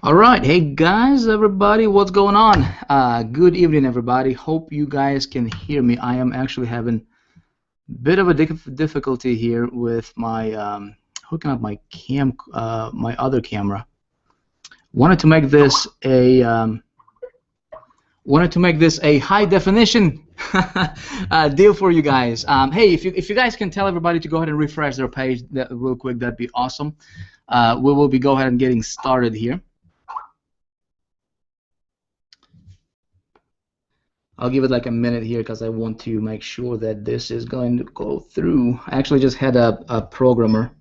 All right, hey guys, everybody, what's going on? Good evening, everybody. Hope you guys can hear me. I am actually having a bit of a difficulty here with my hooking up my other camera. Wanted to make this a high definition deal for you guys. Hey, if you guys can tell everybody to go ahead and refresh their page real quick, that'd be awesome. We will be go ahead and getting started here. I'll give it like a minute here because I want to make sure that this is going to go through. I actually just had a programmer,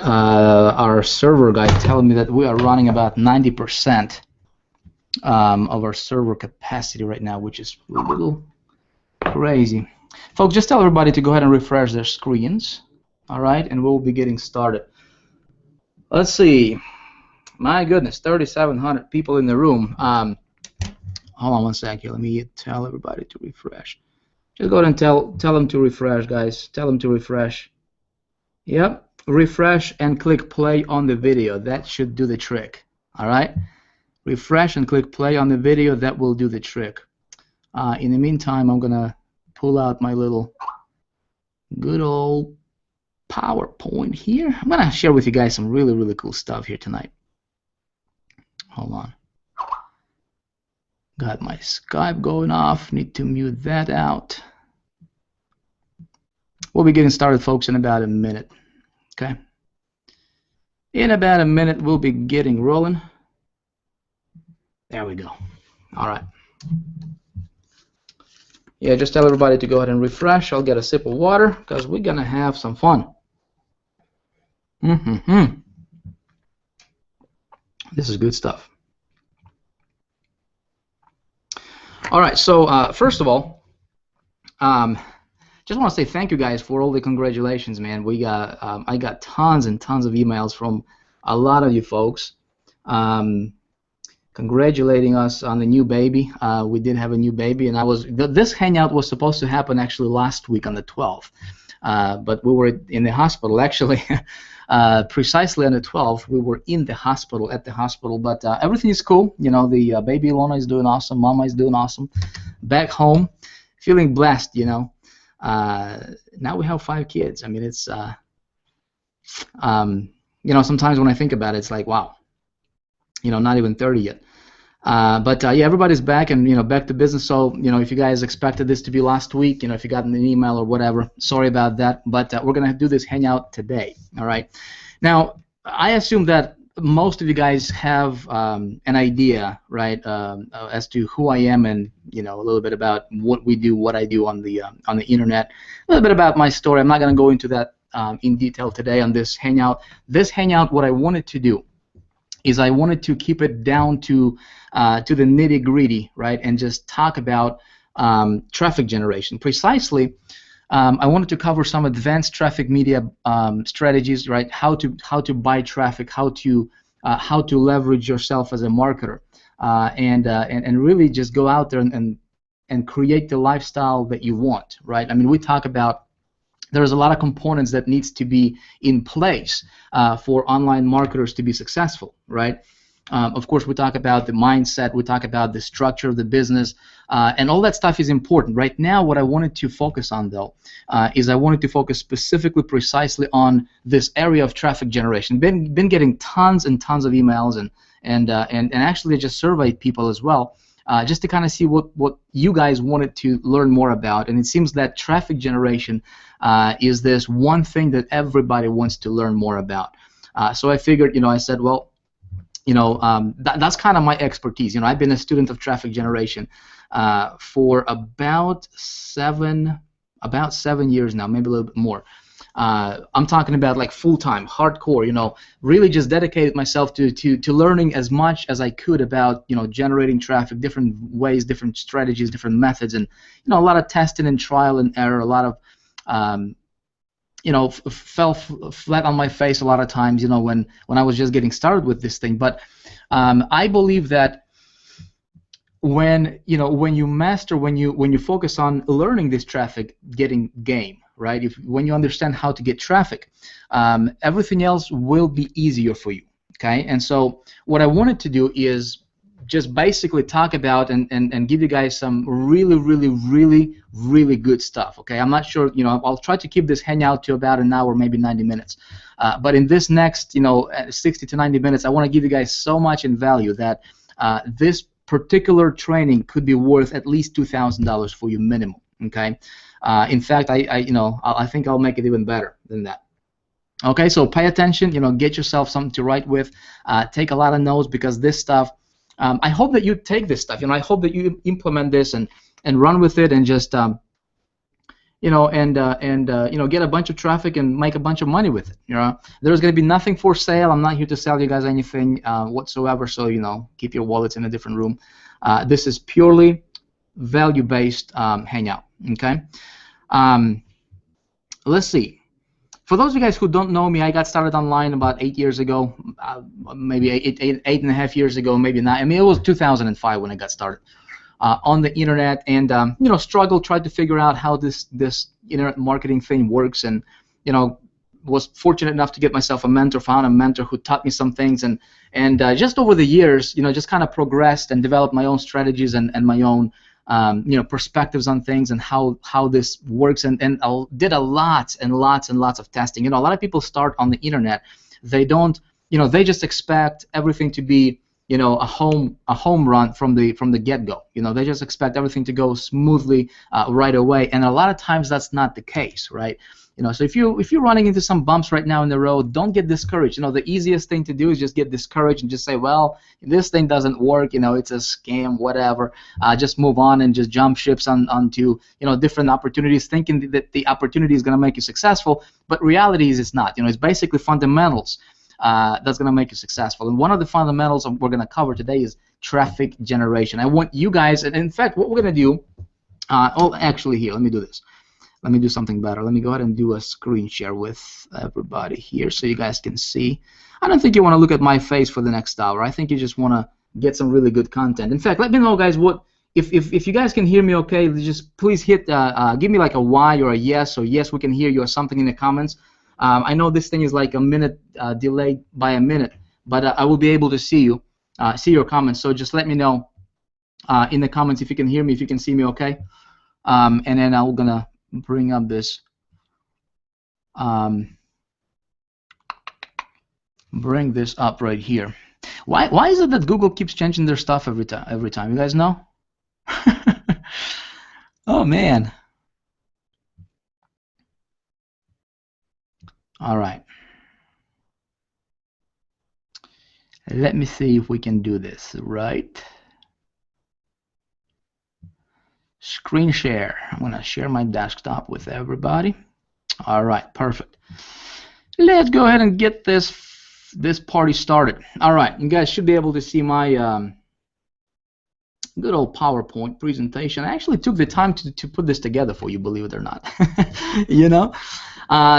our server guy, telling me that we are running about 90% of our server capacity right now, which is a little crazy. Folks, just tell everybody to go ahead and refresh their screens. All right, and we'll be getting started. Let's see. My goodness, 3,700 people in the room. Hold on one sec here. Let me tell everybody to refresh. Just go ahead and tell them to refresh, guys. Tell them to refresh. Yep, refresh and click play on the video. That should do the trick. All right, refresh and click play on the video. That will do the trick. In the meantime, I'm gonna pull out my little good old PowerPoint here. I'm gonna share with you guys some really cool stuff here tonight. Hold on. Got my Skype going off. Need to mute that out. We'll be getting started, folks, in about a minute. Okay. In about a minute, we'll be getting rolling. There we go. All right. Yeah, just tell everybody to go ahead and refresh. I'll get a sip of water because we're gonna have some fun. This is good stuff. All right, so first of all, just want to say thank you guys for all the congratulations, man. We got I got tons and tons of emails from a lot of you folks congratulating us on the new baby. We did have a new baby, and this hangout was supposed to happen actually last week on the 12th, but we were in the hospital actually. Precisely on the 12th, we were in the hospital, but everything is cool. You know, the baby Ilona is doing awesome, Mama is doing awesome. Back home, feeling blessed, you know. Now we have 5 kids. I mean, it's, you know, sometimes when I think about it, it's like, wow, you know, not even 30 yet. But yeah, everybody's back and, you know, back to business. So, you know, if you guys expected this to be last week, you know, if you got an email or whatever, sorry about that. But we're going to do this hangout today. All right. Now, I assume that most of you guys have an idea, right, as to who I am and, you know, a little bit about what we do, what I do on the internet, a little bit about my story. I'm not going to go into that in detail today on this hangout. This hangout, what I wanted to do is I wanted to keep it down to the nitty-gritty, right, and just talk about traffic generation. Precisely, I wanted to cover some advanced traffic media strategies, right? How to buy traffic, how to leverage yourself as a marketer, and really just go out there and create the lifestyle that you want, right? I mean, we talk about there's a lot of components that needs to be in place for online marketers to be successful, right? Of course, we talk about the mindset, we talk about the structure of the business, and all that stuff is important. Right now, what I wanted to focus on, though, is I wanted to focus specifically, precisely on this area of traffic generation. Been getting tons and tons of emails, and actually just surveyed people as well, just to kind of see what you guys wanted to learn more about. And it seems that traffic generation is this one thing that everybody wants to learn more about. So I figured, you know, I said, well, you know, that's kind of my expertise. You know, I've been a student of traffic generation for about seven years now, maybe a little bit more. I'm talking about like full-time, hardcore. You know, really just dedicated myself to learning as much as I could about, you know, generating traffic, different ways, different strategies, different methods, and, you know, a lot of testing and trial and error, a lot of you know, fell flat on my face a lot of times, you know, when I was just getting started with this thing. But I believe that when you master, when you focus on learning this traffic getting game, right? When you understand how to get traffic, everything else will be easier for you. Okay, and so what I wanted to do is just basically talk about and give you guys some really good stuff. Okay, I'm not sure, I'll try to keep this hangout to about an hour, maybe 90 minutes. But in this next 60 to 90 minutes, I want to give you guys so much in value that this particular training could be worth at least $2,000 for you minimum. Okay, in fact, I think I'll make it even better than that. Okay, so pay attention, get yourself something to write with, take a lot of notes, because this stuff, I hope that you take this stuff, I hope that you implement this and run with it, and just get a bunch of traffic and make a bunch of money with it. There's going to be nothing for sale. I'm not here to sell you guys anything whatsoever, so keep your wallets in a different room. This is purely value-based hangout. Okay, let's see. For those of you guys who don't know me, I got started online about 8 years ago, maybe eight and a half years ago, maybe not. I mean, it was 2005 when I got started on the internet, and tried to figure out how this internet marketing thing works, and was fortunate enough to get myself a mentor, found a mentor who taught me some things, and just over the years, just kind of progressed and developed my own strategies and my own perspectives on things and how this works, and did a lot and lots of testing. A lot of people start on the internet, they don't, they just expect everything to be a home run from the get-go. They just expect everything to go smoothly right away, and a lot of times that's not the case, right? So if you're running into some bumps right now in the road, don't get discouraged. The easiest thing to do is just get discouraged and just say, well, this thing doesn't work, it's a scam, whatever. Just move on and just jump ships onto different opportunities, thinking that the opportunity is going to make you successful, but reality is it's not. It's basically fundamentals that's going to make you successful. And one of the fundamentals we're going to cover today is traffic generation. I want you guys, and in fact, what we're going to do, actually here, let me do this. Let me do something better. Let me go ahead and do a screen share with everybody here so you guys can see. I don't think you want to look at my face for the next hour. I think you just want to get some really good content. In fact, let me know, guys, if you guys can hear me okay, just please hit, give me like a Y or a yes, or yes, we can hear you, or something in the comments. I know this thing is like a minute delayed by a minute, but I will be able to see you, see your comments. So just let me know in the comments if you can hear me, if you can see me okay. And then I'm going to bring up this, bring this up right here. Why is it that Google keeps changing their stuff every time? You guys know? Oh man. All right. Let me see if we can do this right. Screen share. I'm going to share my desktop with everybody. All right, perfect. Let's go ahead and get this party started. All right, you guys should be able to see my good old PowerPoint presentation. I actually took the time to put this together for you, believe it or not.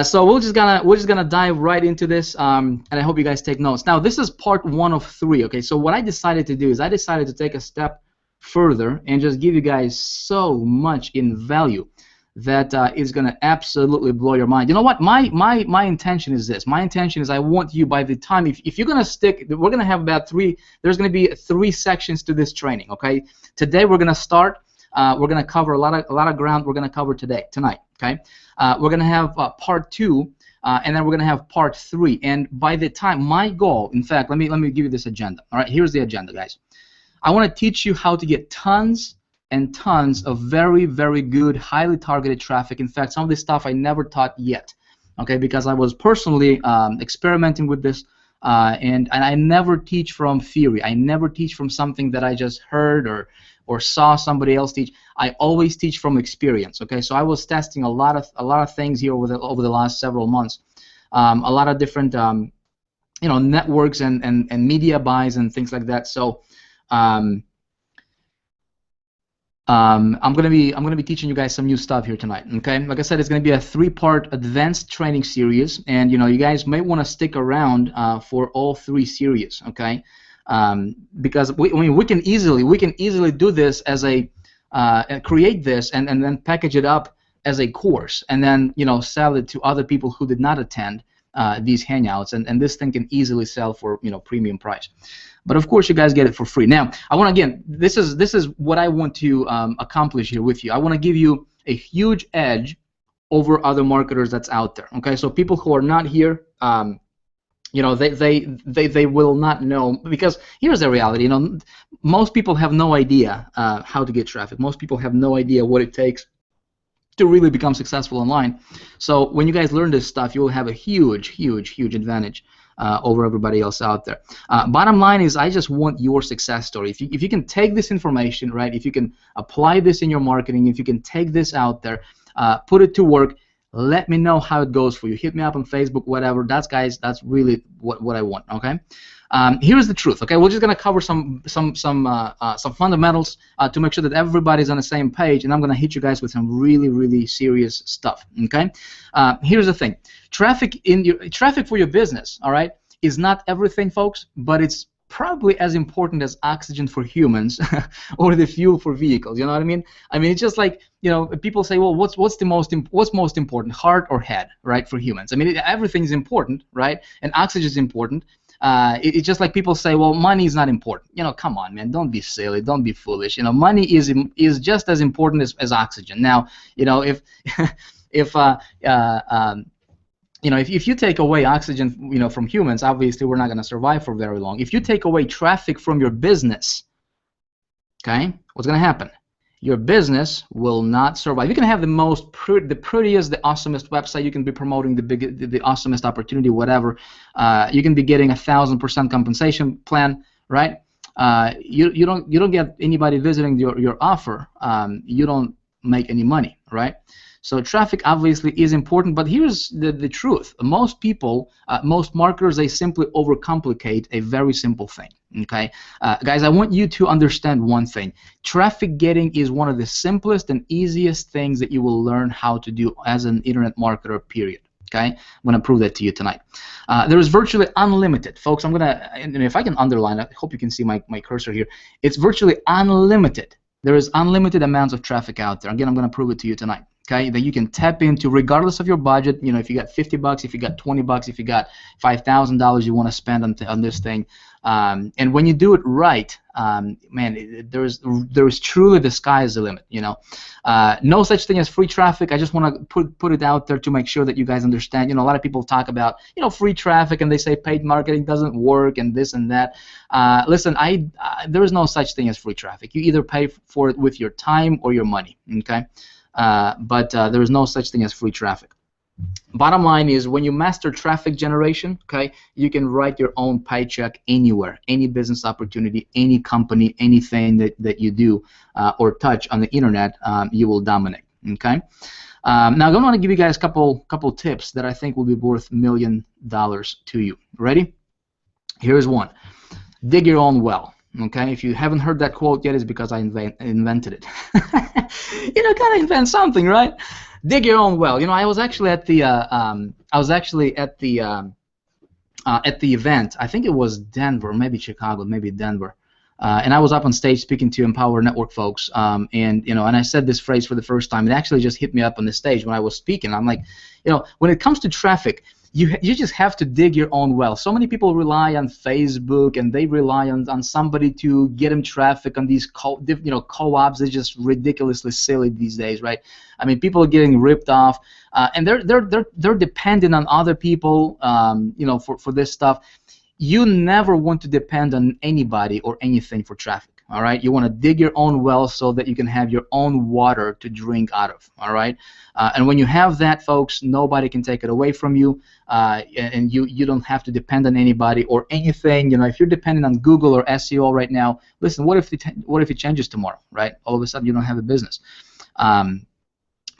So we're just gonna dive right into this, and I hope you guys take notes. Now, this is part 1 of 3. Okay, so what I decided to do is I decided to take a step further and just give you guys so much in value that is going to absolutely blow your mind. You know what? My intention is this. My intention is I want you, by the time, if you're going to stick, we're going to have about 3, there's going to be 3 sections to this training, okay? Today we're going to start, we're going to cover a lot of ground we're going to cover tonight, okay? We're going to have part 2, and then we're going to have part 3. And by the time, my goal, in fact, let me give you this agenda. All right, here's the agenda, guys. I want to teach you how to get tons and tons of very, very good, highly targeted traffic. In fact, some of this stuff I never taught yet, okay, because I was personally experimenting with this, and I never teach from theory. I never teach from something that I just heard or saw somebody else teach. I always teach from experience, okay? So I was testing a lot of things here over the last several months, a lot of different networks and media buys and things like that. So I'm gonna be teaching you guys some new stuff here tonight. Okay, like I said, it's gonna be a 3-part advanced training series, and you guys may want to stick around for all 3 series. Okay, because we can easily do this as a create this and then package it up as a course, and then sell it to other people who did not attend. these hangouts, and this thing can easily sell for premium price. But of course, you guys get it for free. Now, I want again, this is what I want to accomplish here with you. I want to give you a huge edge over other marketers that's out there. Okay, so people who are not here, they will not know, because here's the reality. Most people have no idea how to get traffic. Most people have no idea what it takes to really become successful online. So when you guys learn this stuff, you will have a huge, huge, huge advantage over everybody else out there. Bottom line is, I just want your success story. If you can take this information, right, if you can apply this in your marketing, if you can take this out there, put it to work, let me know how it goes for you. Hit me up on Facebook, whatever. That's really what I want. Okay. Here's the truth. Okay, we're just gonna cover some fundamentals to make sure that everybody's on the same page, and I'm gonna hit you guys with some really, really serious stuff. Okay. Here's the thing. Traffic for your business, all right, is not everything, folks, but it's probably as important as oxygen for humans or the fuel for vehicles. You know what I mean? I mean, it's just like, people say, well, what's most important, heart or head, right, for humans? I mean, everything is important, right? And oxygen is important. It's just like people say, well, money is not important. Come on, man, don't be silly, don't be foolish. Money is just as important as oxygen. Now, if if you take away oxygen, from humans, obviously we're not going to survive for very long. If you take away traffic from your business, okay, what's going to happen? Your business will not survive. You can have the prettiest, the awesomest website. You can be promoting the awesomest opportunity, whatever. You can be getting 1,000% compensation plan, right? You don't get anybody visiting your offer. You don't make any money, right? So traffic obviously is important, but here's the truth. Most people, most marketers, they simply overcomplicate a very simple thing. Okay, guys, I want you to understand one thing. Traffic getting is one of the simplest and easiest things that you will learn how to do as an internet marketer, period. Okay, I'm going to prove that to you tonight. There is virtually unlimited, folks. I'm going to, and if I can underline, I hope you can see my cursor here. It's virtually unlimited. There is unlimited amounts of traffic out there. Again, I'm going to prove it to you tonight. Okay, that you can tap into regardless of your budget. If you got $50, if you got $20, if you got $5,000 you want to spend on this thing, and when you do it right, man, there is truly, the sky is the limit. No such thing as free traffic. I just want to put it out there to make sure that you guys understand. A lot of people talk about free traffic, and they say paid marketing doesn't work and this and that. Listen, there is no such thing as free traffic. You either pay for it with your time or your money. Okay. But there is no such thing as free traffic. Bottom line is, when you master traffic generation, okay, you can write your own paycheck anywhere, any business opportunity, any company, anything that you do or touch on the internet, you will dominate. Okay. Now I want to give you guys a couple tips that I think will be worth $1 million to you. Ready? Here's one. Dig your own well. Okay, if you haven't heard that quote yet, it's because I invented it. Gotta invent something, right? Dig your own well. I was actually at the event. I think it was Denver, maybe Chicago, maybe Denver. And I was up on stage speaking to Empower Network folks, and I said this phrase for the first time. It actually just hit me up on the stage when I was speaking. I'm like, when it comes to traffic, you just have to dig your own well. So many people rely on Facebook, and they rely on somebody to get them traffic on these co-ops. They're just ridiculously silly these days, right? I mean, people are getting ripped off, and they're dependent on other people, for this stuff. You never want to depend on anybody or anything for traffic. All right, you want to dig your own well so that you can have your own water to drink out of. All right, and when you have that, folks, nobody can take it away from you, and you don't have to depend on anybody or anything. If you're dependent on Google or SEO right now, listen, what if it changes tomorrow, right? All of a sudden you don't have a business.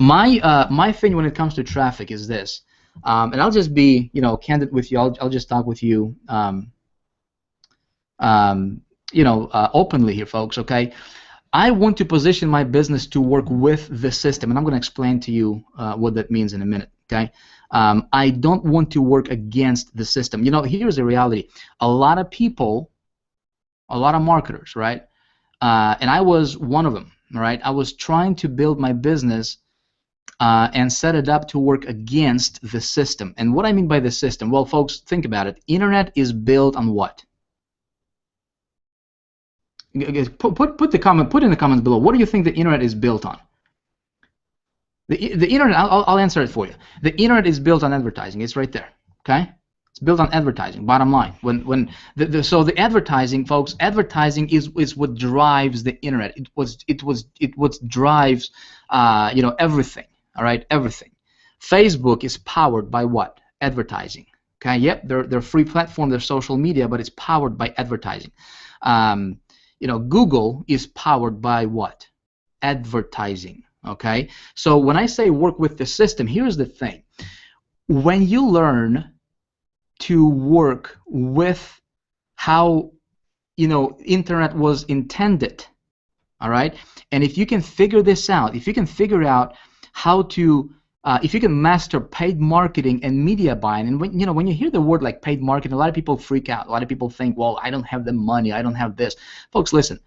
My thing when it comes to traffic is this, and I'll just be candid with you. I'll just talk with you. Openly here, folks, okay? I want to position my business to work with the system, and I'm going to explain to you what that means in a minute, okay? I don't want to work against the system. Here's the reality. A lot of people, a lot of marketers, right? And I was one of them, right? I was trying to build my business and set it up to work against the system. And what I mean by the system, well, folks, think about it. Internet is built on what? Put in the comments below. What do you think the internet is built on? The internet, I'll answer it for you. The internet is built on advertising. It's right there. Okay, it's built on advertising. Bottom line, so the advertising, folks, advertising is what drives the internet. It what drives everything. All right, everything. Facebook is powered by what? Advertising. Okay, yep, they're free platform, they're social media, but it's powered by advertising. Google is powered by what? Advertising. Okay, so when I say work with the system, here's the thing. When you learn to work with how internet was intended, all right, and if you can figure this out, if you can figure out how to if you can master paid marketing and media buying, and when you hear the word like paid marketing, a lot of people freak out. A lot of people think, well, I don't have the money, I don't have this. Folks, listen.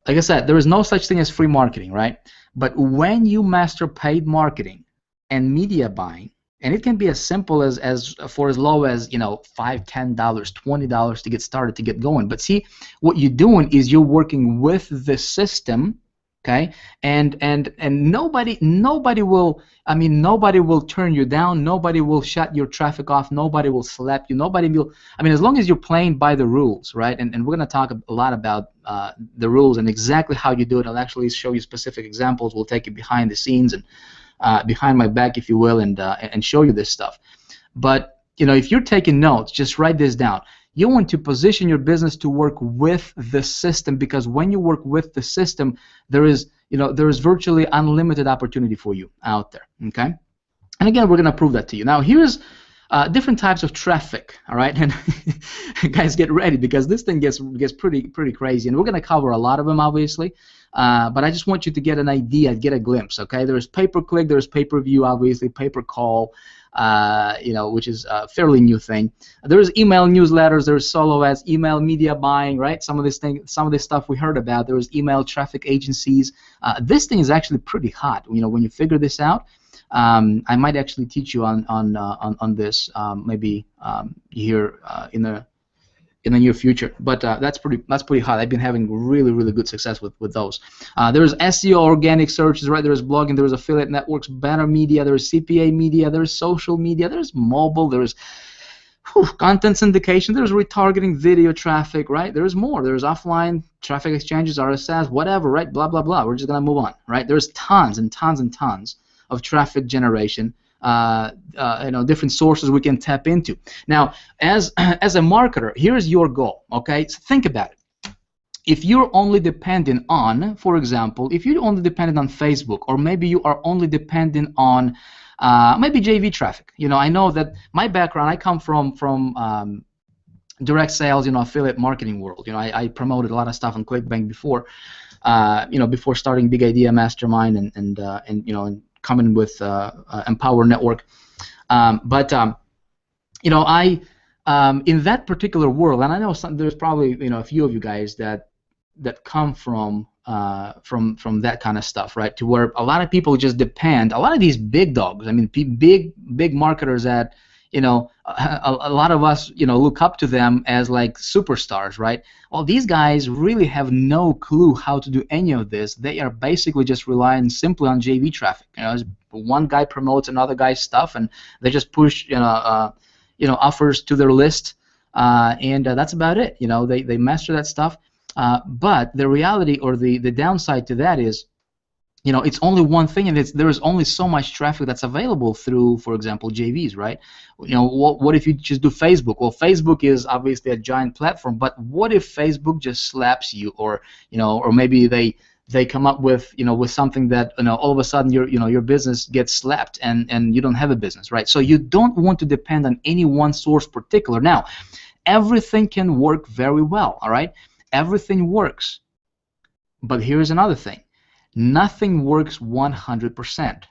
Like I said, there is no such thing as free marketing, right? But when you master paid marketing and media buying, and it can be as simple as for as low as $5, $10, $20 to get started, to get going. But see, what you're doing is you're working with the system. Okay, and nobody will, nobody will turn you down, nobody will shut your traffic off, nobody will slap you, nobody will, as long as you're playing by the rules, right? And we're going to talk a lot about the rules and exactly how you do it. I'll actually show you specific examples. We'll take you behind the scenes and behind my back, if you will, and show you this stuff. But if you're taking notes, just write this down. You want to position your business to work with the system, because when you work with the system, there is virtually unlimited opportunity for you out there. Okay, and again, we're going to prove that to you. Now, here's different types of traffic. All right, and guys, get ready, because this thing gets pretty crazy, and we're going to cover a lot of them, obviously. But I just want you to get an idea, get a glimpse. Okay, there's pay-per-click, there's pay-per-view, obviously, pay-per-call. Which is a fairly new thing. There's email newsletters, there's solo ads, email media buying, right? Some of this stuff we heard about. There's email traffic agencies. This thing is actually pretty hot. When you figure this out, I might actually teach you on this maybe here in the near future. But that's pretty hot. I've been having really good success with those. There's SEO, organic searches, right? There's blogging, there's affiliate networks, banner media, there's CPA media, there's social media, there's mobile, there's content syndication, there's retargeting, video traffic, right? There's more. There's offline traffic exchanges, RSS, whatever, right? Blah blah blah. We're just gonna move on, right? There's tons and tons and tons of traffic generation. Different sources we can tap into. Now, as a marketer, here's your goal. Okay, so think about it. If you're only dependent on, for example, if you're only dependent on Facebook, or maybe you are only dependent on maybe JV traffic. I know that my background, I come from direct sales, affiliate marketing world. I promoted a lot of stuff on ClickBank before, before starting Big Idea Mastermind and coming with Empower Network, but I in that particular world, and I know there's probably a few of you guys that come from that kind of stuff, right? To where a lot of people just depend. A lot of these big dogs, big marketers that a lot of us look up to them as like superstars, right? Well, these guys really have no clue how to do any of this. They are basically just relying simply on JV traffic. One guy promotes another guy's stuff, and they just push offers to their list, and that's about it. They master that stuff. But the reality, or the downside to that is, it's only one thing, and there is only so much traffic that's available through, for example, JVs, right? What if you just do Facebook? Well, Facebook is obviously a giant platform, but what if Facebook just slaps you, or maybe they come up with with something that all of a sudden your business gets slapped, and you don't have a business, right? So you don't want to depend on any one source particular. Now, everything can work very well, all right? Everything works, but here's another thing. Nothing works 100%.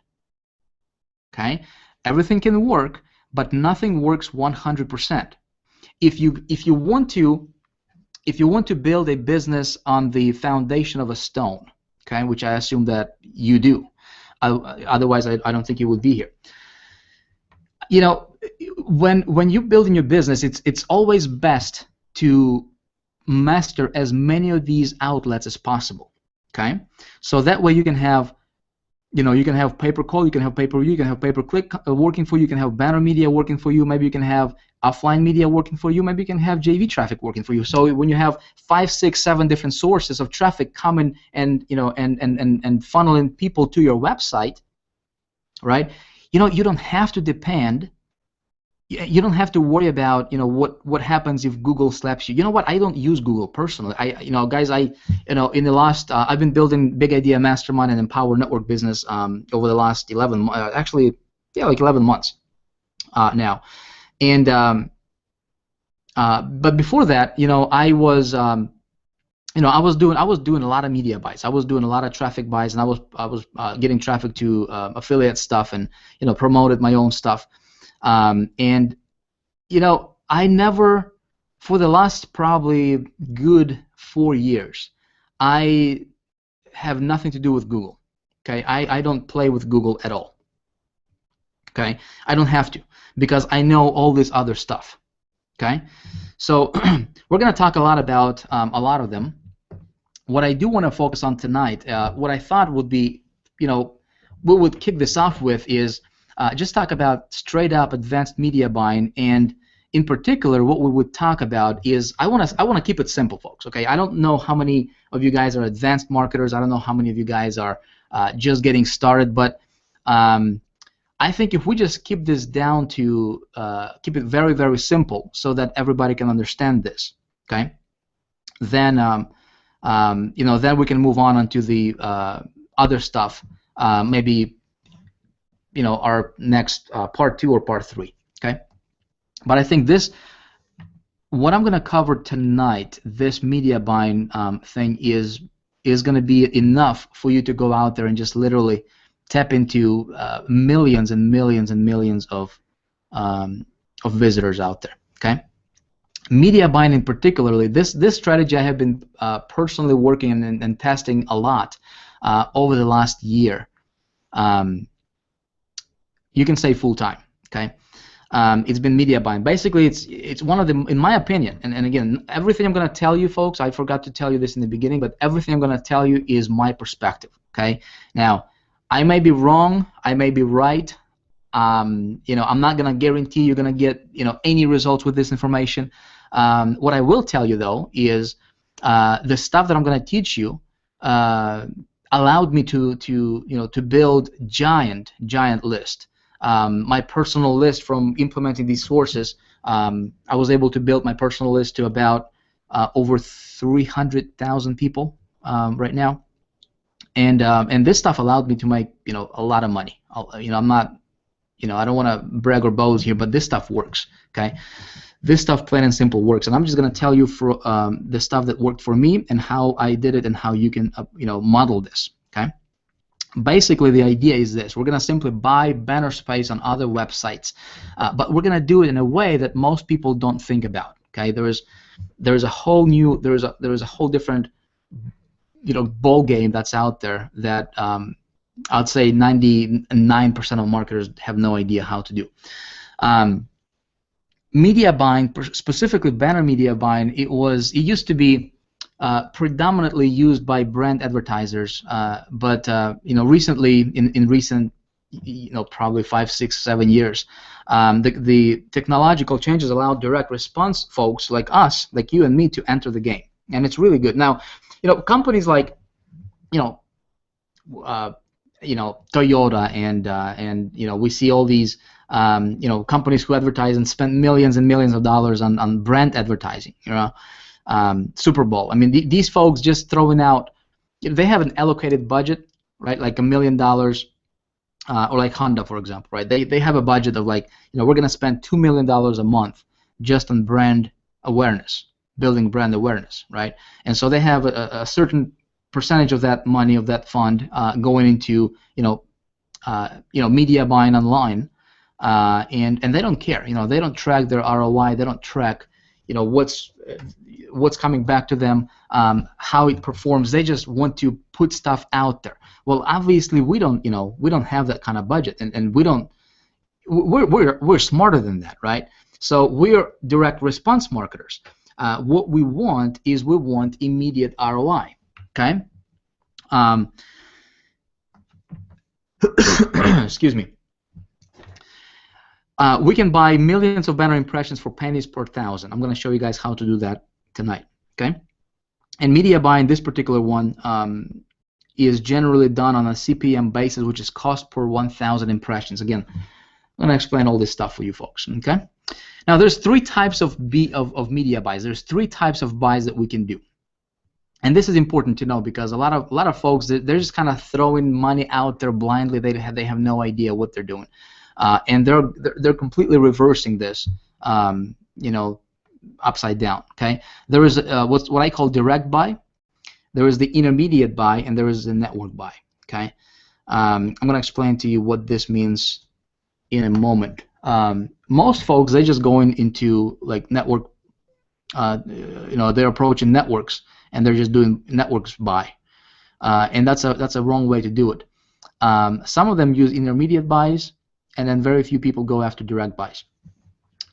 Okay? Everything can work, but nothing works 100%. If you want to build a business on the foundation of a stone, okay, which I assume that you do, Otherwise, I don't think you would be here. You know, when you're building your business, it's always best to master as many of these outlets as possible. Okay, so that way you can have, you can have pay-per-call, you can have pay-per-view, you can have pay-per-click working for you, you can have banner media working for you, maybe you can have offline media working for you, maybe you can have JV traffic working for you. So when you have 5, 6, 7 different sources of traffic coming and and funneling people to your website, right? You don't have to depend. You don't have to worry about what happens if Google slaps you. You know what? I don't use Google personally. Guys, in the last I've been building Big Idea Mastermind and Empower Network business over the last 11 actually, yeah, like 11 months now. And but before that, I was I was doing a lot of media buys. I was doing a lot of traffic buys, and I was getting traffic to affiliate stuff, and promoted my own stuff. And I never, for the last probably good 4 years, I have nothing to do with Google. Okay, I don't play with Google at all. Okay, I don't have to, because I know all this other stuff. Okay, so we're gonna talk a lot about a lot of them. What I do want to focus on tonight, what I thought would be, what would kick this off with is just talk about straight up advanced media buying, and in particular, what we would talk about is I want to keep it simple, folks. Okay, I don't know how many of you guys are advanced marketers. I don't know how many of you guys are just getting started, but I think if we just keep this down to keep it very, very simple, so that everybody can understand this, okay, then then we can move on onto the other stuff, maybe our next part 2 or part 3. Okay, but I think what I'm going to cover tonight, this media buying thing, is going to be enough for you to go out there and just literally tap into millions and millions and millions of visitors out there. Okay, media buying in particularly, this strategy I have been personally working and testing a lot over the last year. You can say full time. Okay, it's been media buying. Basically, it's one of the, in my opinion, and again, everything I'm going to tell you, folks, I forgot to tell you this in the beginning, but everything I'm going to tell you is my perspective. Okay, now I may be wrong, I may be right. I'm not going to guarantee you're going to get any results with this information. What I will tell you though is the stuff that I'm going to teach you allowed me to build giant list. My personal list from implementing these sources, I was able to build my personal list to about over 300,000 people right now, and this stuff allowed me to make a lot of money. I'm not, I don't want to brag or boast here, but this stuff works. Okay, this stuff, plain and simple, works, and I'm just going to tell you for the stuff that worked for me and how I did it and how you can model this. Okay, basically the idea is this: we're going to simply buy banner space on other websites, but we're going to do it in a way that most people don't think about. Okay, there's a whole different ball game that's out there that I'd say 99% of marketers have no idea how to do. Media buying, specifically banner media buying, it used to be predominantly used by brand advertisers, but recently, in recent probably 5, 6, 7 years, the technological changes allow direct response folks like us, like you and me, to enter the game, and it's really good. Now, companies like Toyota and we see all these companies who advertise and spend millions and millions of dollars on brand advertising. Super Bowl. I mean, these folks just throwing out. They have an allocated budget, right? Like $1 million, or like Honda, for example, right? They have a budget of like, we're gonna spend $2 million a month just on brand awareness, building brand awareness, right? And so they have a certain percentage of that money, of that fund, going into media buying online, and they don't care. They don't track their ROI. They don't track what's coming back to them, how it performs. They just want to put stuff out there. Well, obviously we don't have that kind of budget, and we're smarter than that, right? So we're direct response marketers. What we want is immediate ROI. Okay. Excuse me. We can buy millions of banner impressions for pennies per thousand. I'm going to show you guys how to do that tonight. Okay. And media buying, this particular one, is generally done on a CPM basis, which is cost per 1,000 impressions. Again, I'm going to explain all this stuff for you folks. Okay. Now, there's three types of media buys. There's three types of buys that we can do, and this is important to know because a lot of folks, they're just kind of throwing money out there blindly. They have no idea what they're doing, and they're completely reversing this, upside down. Okay, there is what I call direct buy. There is the intermediate buy, and there is the network buy. Okay, I'm going to explain to you what this means in a moment. Most folks, they just going into like network, they're approaching networks and they're just doing networks buy, and that's a wrong way to do it. Some of them use intermediate buys, and then very few people go after direct buys.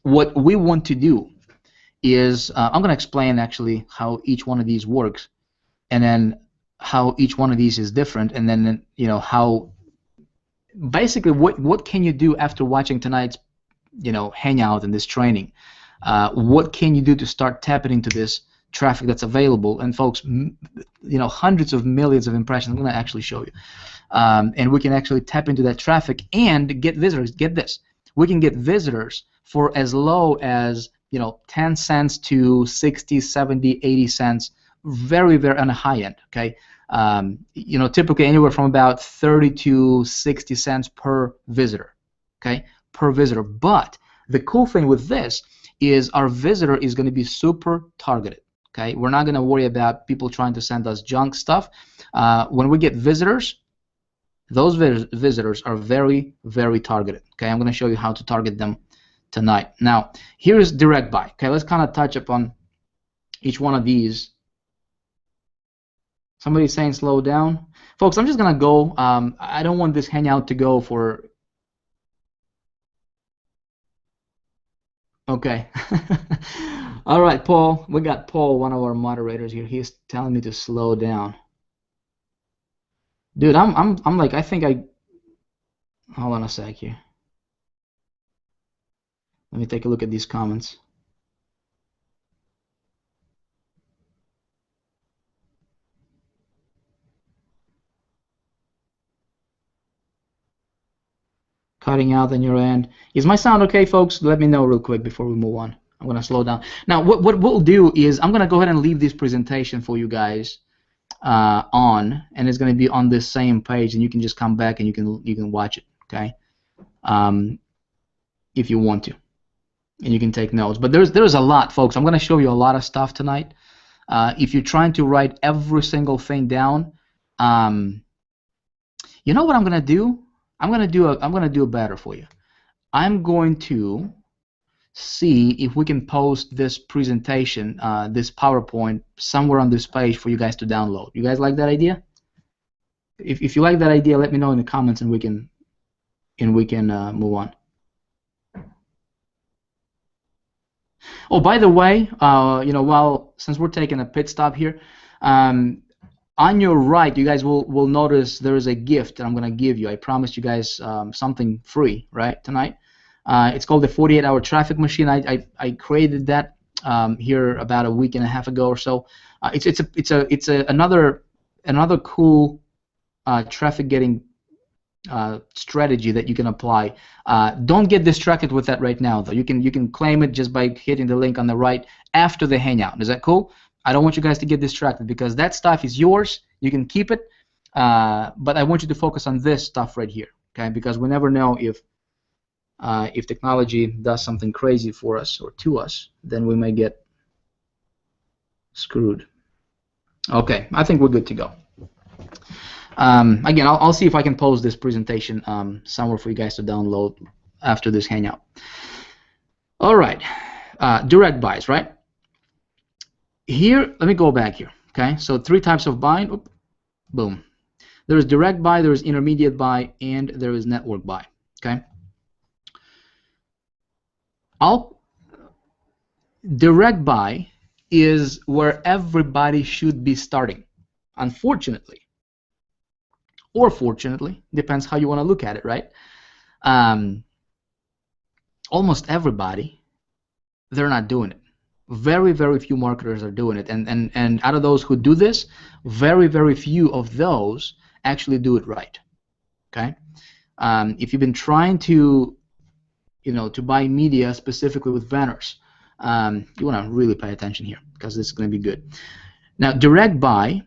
What we want to do is I'm going to explain actually how each one of these works, and then how each one of these is different, and then how basically what can you do after watching tonight's hangout and this training. What can you do to start tapping into this traffic that's available? And folks, hundreds of millions of impressions. I'm going to actually show you, and we can actually tap into that traffic and get visitors. Get this, we can get visitors for as low as 10 cents to 60, 70, 80 cents, very, very on the high end. Okay, typically anywhere from about 30 to 60 cents per visitor. Okay, per visitor. But the cool thing with this is our visitor is going to be super targeted. Okay, we're not going to worry about people trying to send us junk stuff. When we get visitors, those visitors are very, very targeted. Okay, I'm going to show you how to target them tonight. Now, here's direct buy. Okay, let's kind of touch upon each one of these. Somebody's saying slow down. Folks, I'm just going to go. I don't want this hangout to go for... Okay. All right, Paul. We got Paul, one of our moderators here. He's telling me to slow down. Dude, I'm like, I think I... Hold on a sec here. Let me take a look at these comments. Cutting out on your end. Is my sound okay, folks? Let me know real quick before we move on. I'm going to slow down. Now, what we'll do is I'm going to go ahead and leave this presentation for you guys on, and it's going to be on this same page, and you can just come back and you can watch it, okay? If you want to, and you can take notes. But there's a lot, folks. I'm going to show you a lot of stuff tonight. If you're trying to write every single thing down, you know what I'm going to do? I'm going to do it better for you. I'm going to see if we can post this presentation, this PowerPoint, somewhere on this page for you guys to download. You guys like that idea? If you like that idea, let me know in the comments, and we can move on. Oh, by the way, since we're taking a pit stop here, on your right, you guys will notice there is a gift that I'm going to give you. I promised you guys something free, right, tonight. It's called the 48-hour traffic machine. I created that here about a week and a half ago or so. It's another cool traffic getting strategy that you can apply. Don't get distracted with that right now, though. You can claim it just by hitting the link on the right after the hangout. Is that cool? I don't want you guys to get distracted because that stuff is yours. You can keep it, but I want you to focus on this stuff right here, okay? Because we never know if technology does something crazy for us or to us, then we may get screwed. Okay, I think we're good to go. Again, I'll see if I can post this presentation somewhere for you guys to download after this hangout. All right, direct buys, right? Here, let me go back here. Okay, so 3 types of buying. Oop, boom. There is direct buy, there is intermediate buy, and there is network buy. Okay. Direct buy is where everybody should be starting. Unfortunately, or fortunately, depends how you want to look at it, right? Almost everybody, they're not doing it. Very, very few marketers are doing it, and out of those who do this, very, very few of those actually do it right. Okay. If you've been trying to, to buy media specifically with banners, you want to really pay attention here because this is going to be good. Now, direct buy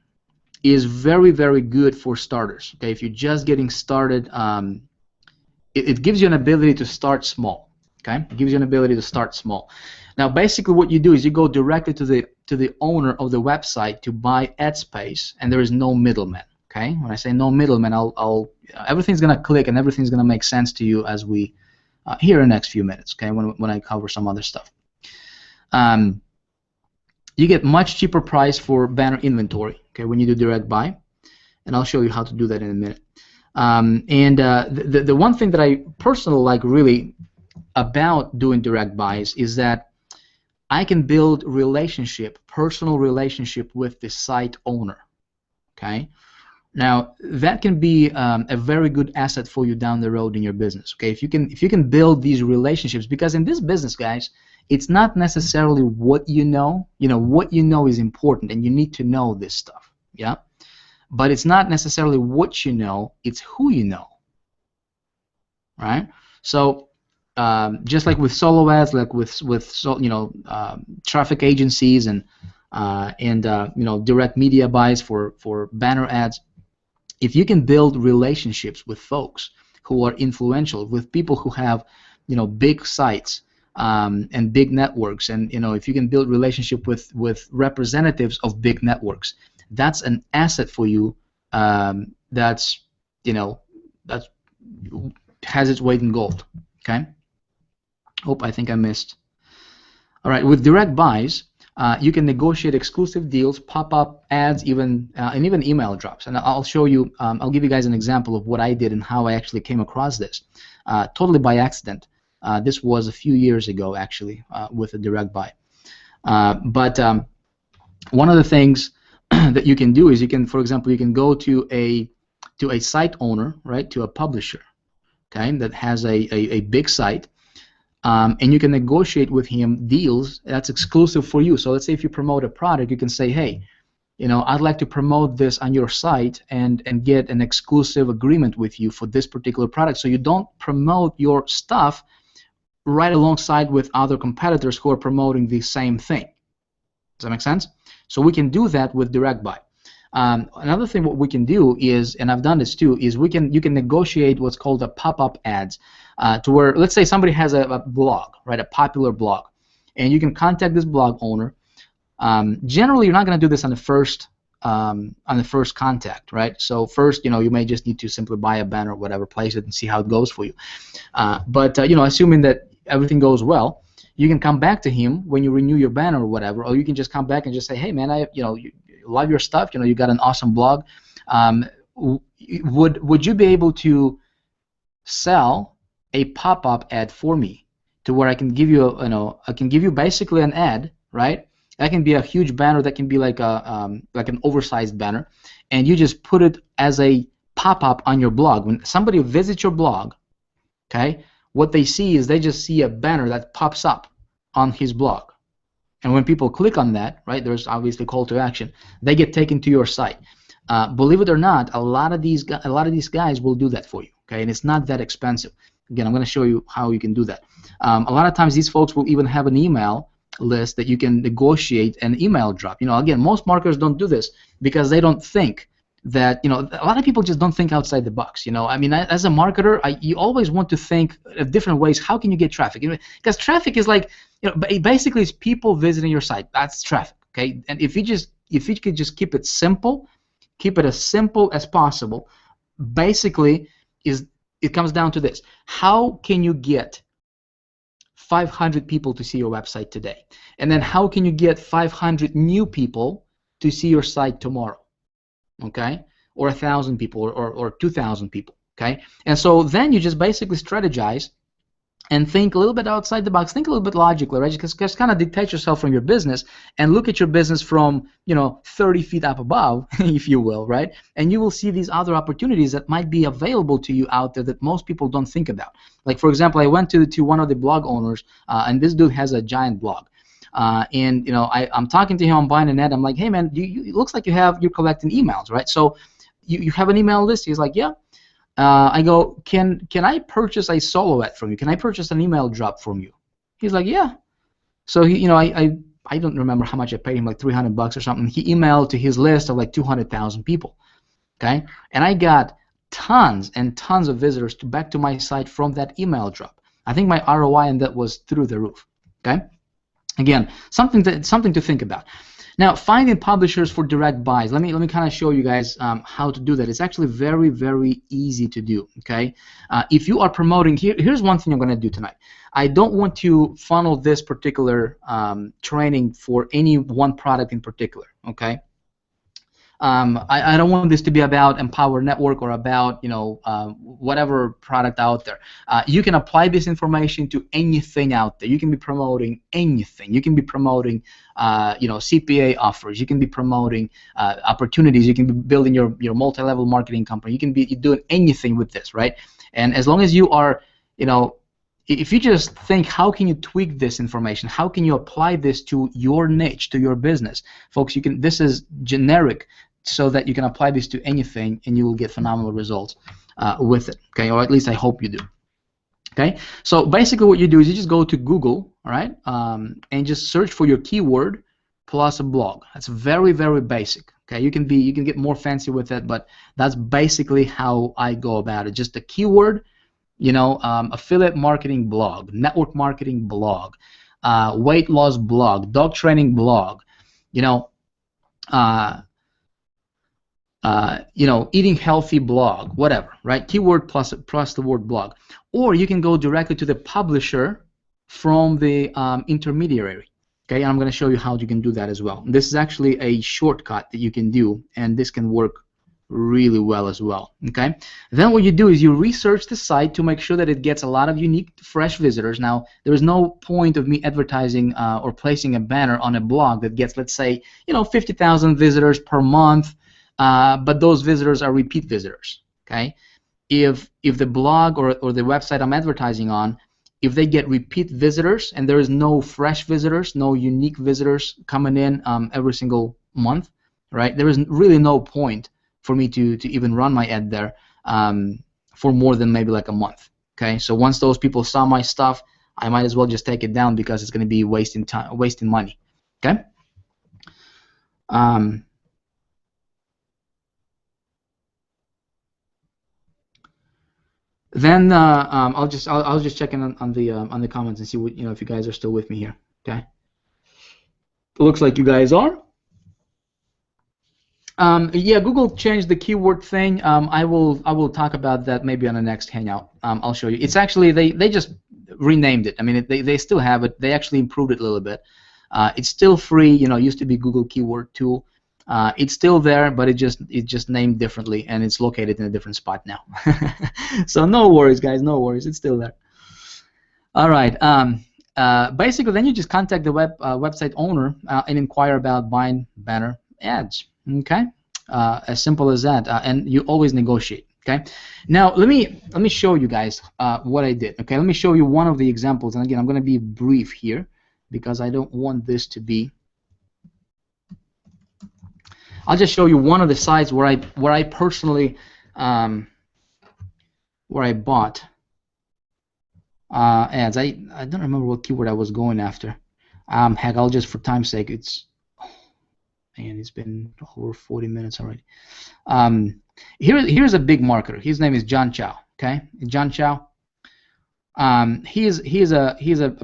is very, very good for starters. Okay, if you're just getting started, it gives you an ability to start small. Okay, it gives you an ability to start small. Now, basically, what you do is you go directly to the owner of the website to buy ad space, and there is no middleman. Okay, when I say no middleman, everything's gonna click and everything's gonna make sense to you as we here in the next few minutes. Okay, when I cover some other stuff. You get much cheaper price for banner inventory. Okay, when you do direct buy, and I'll show you how to do that in a minute. The one thing that I personally like really about doing direct buys is that I can build personal relationship with the site owner. Okay, now that can be a very good asset for you down the road in your business. Okay, if you can build these relationships, because in this business, guys, it's not necessarily what you know. What you know is important, and you need to know this stuff. Yeah, but it's not necessarily what you know; it's who you know. Right? So just like with solo ads, like with traffic agencies and direct media buys for banner ads, if you can build relationships with folks who are influential, with people who have big sites and big networks, and if you can build relationship with representatives of big networks, that's an asset for you. That's has its weight in gold. Okay. I think I missed. All right. With direct buys, you can negotiate exclusive deals, pop-up ads, and even email drops. And I'll show you. I'll give you guys an example of what I did and how I actually came across this, totally by accident. This was a few years ago, actually, with a direct buy. But one of the things that you can do is for example, you can go to a site owner, right, to a publisher, okay, that has a big site, and you can negotiate with him deals that's exclusive for you. So let's say if you promote a product, you can say, hey, I'd like to promote this on your site and get an exclusive agreement with you for this particular product, so you don't promote your stuff right alongside with other competitors who are promoting the same thing. Does that make sense? So we can do that with direct buy. Another thing what we can do is, and I've done this too, is you can negotiate what's called a pop-up ads, to where, let's say somebody has a blog, right, a popular blog, and you can contact this blog owner. Generally, you're not going to do this on the first contact, right? So first, you may just need to simply buy a banner or whatever, place it, and see how it goes for you. But assuming that everything goes well, you can come back to him when you renew your banner or whatever, or you can just come back and just say, hey man, you love your stuff, you got an awesome blog. Would you be able to sell a pop-up ad for me, to where I can give you I can give you basically an ad, right? That can be a huge banner, that can be like an oversized banner, and you just put it as a pop-up on your blog. When somebody visits your blog, okay, what they see is they just see a banner that pops up on his blog. And when people click on that, right, there's obviously a call to action. They get taken to your site. Believe it or not, a lot of these guys will do that for you. Okay, and it's not that expensive. Again, I'm going to show you how you can do that. A lot of times, these folks will even have an email list that you can negotiate an email drop. Again, most marketers don't do this because they don't think that, a lot of people just don't think outside the box. I mean, as a marketer, you always want to think of different ways. How can you get traffic? Because traffic is like, basically it's people visiting your site. That's traffic, okay? And if you could just keep it simple, keep it as simple as possible, basically it comes down to this: how can you get 500 people to see your website today? And then how can you get 500 new people to see your site tomorrow? Okay, or 1,000 people, or 2,000 people. Okay, and so then you just basically strategize and think a little bit outside the box, think a little bit logically, right? Just kind of detach yourself from your business and look at your business from, 30 feet up above, if you will, right? And you will see these other opportunities that might be available to you out there that most people don't think about. Like, for example, I went to one of the blog owners, and this dude has a giant blog. And I'm talking to him, I'm buying a net. I'm like, hey man, it looks like you're collecting emails, right? So you have an email list? He's like, yeah. I go, can I purchase a solo ad from you? Can I purchase an email drop from you? He's like, yeah. So he, I don't remember how much I paid him, like $300 or something. He emailed to his list of like 200,000 people. Okay, and I got tons and tons of visitors back to my site from that email drop. I think my ROI on that was through the roof. Okay, again, something to think about. Now, finding publishers for direct buys. Let me kind of show you guys how to do that. It's actually very, very easy to do. Okay, if you are promoting, here's one thing I'm going to do tonight. I don't want to funnel this particular training for any one product in particular. Okay. I don't want this to be about Empower Network or about whatever product out there. You can apply this information to anything out there. You can be promoting anything. You can be promoting CPA offers. You can be promoting opportunities. You can be building your multi-level marketing company. You can be doing anything with this, right? And as long as you are, if you just think, how can you tweak this information? How can you apply this to your niche, to your business? Folks, this is generic so that you can apply this to anything and you will get phenomenal results with it, okay? Or at least I hope you do, okay? So basically what you do is you just go to Google, all right, and just search for your keyword plus a blog. That's very, very basic, okay? You can get more fancy with it, but that's basically how I go about it. Just a keyword, affiliate marketing blog, network marketing blog, weight loss blog, dog training blog, eating healthy blog, whatever, right? Keyword plus the word blog. Or you can go directly to the publisher from the intermediary. Okay, and I'm going to show you how you can do that as well. This is actually a shortcut that you can do, and this can work really well as well. Okay, then what you do is you research the site to make sure that it gets a lot of unique, fresh visitors. Now, there is no point of me advertising or placing a banner on a blog that gets, let's say, 50,000 visitors per month, but those visitors are repeat visitors. Okay, if the blog or the website I'm advertising on, if they get repeat visitors and there is no fresh visitors, no unique visitors coming in every single month, right? There is really no point for me to even run my ad there for more than maybe like a month. Okay, so once those people saw my stuff, I might as well just take it down because it's going to be wasting time, wasting money. Okay. Then I'll just check in on the comments and see what, if you guys are still with me here. Okay. It looks like you guys are. Yeah, Google changed the keyword thing. I will talk about that maybe on the next Hangout. I'll show you. It's actually they just renamed it. I mean, they still have it. They actually improved it a little bit. It's still free. It used to be Google Keyword Tool. It's still there, but it just named differently, and it's located in a different spot now. So no worries, guys. No worries. It's still there. All right. Basically, then you just contact the website owner and inquire about buying banner ads. Okay, as simple as that, and you always negotiate. Okay, now let me show you guys what I did. Okay, let me show you one of the examples, and again, I'm going to be brief here because I don't want this to be. I'll just show you one of the sites where I personally where I bought ads. I don't remember what keyword I was going after. Heck, I'll just, for time's sake, and it's been over 40 minutes already. Here's a big marketer. His name is John Chow. Okay, John Chow. He is a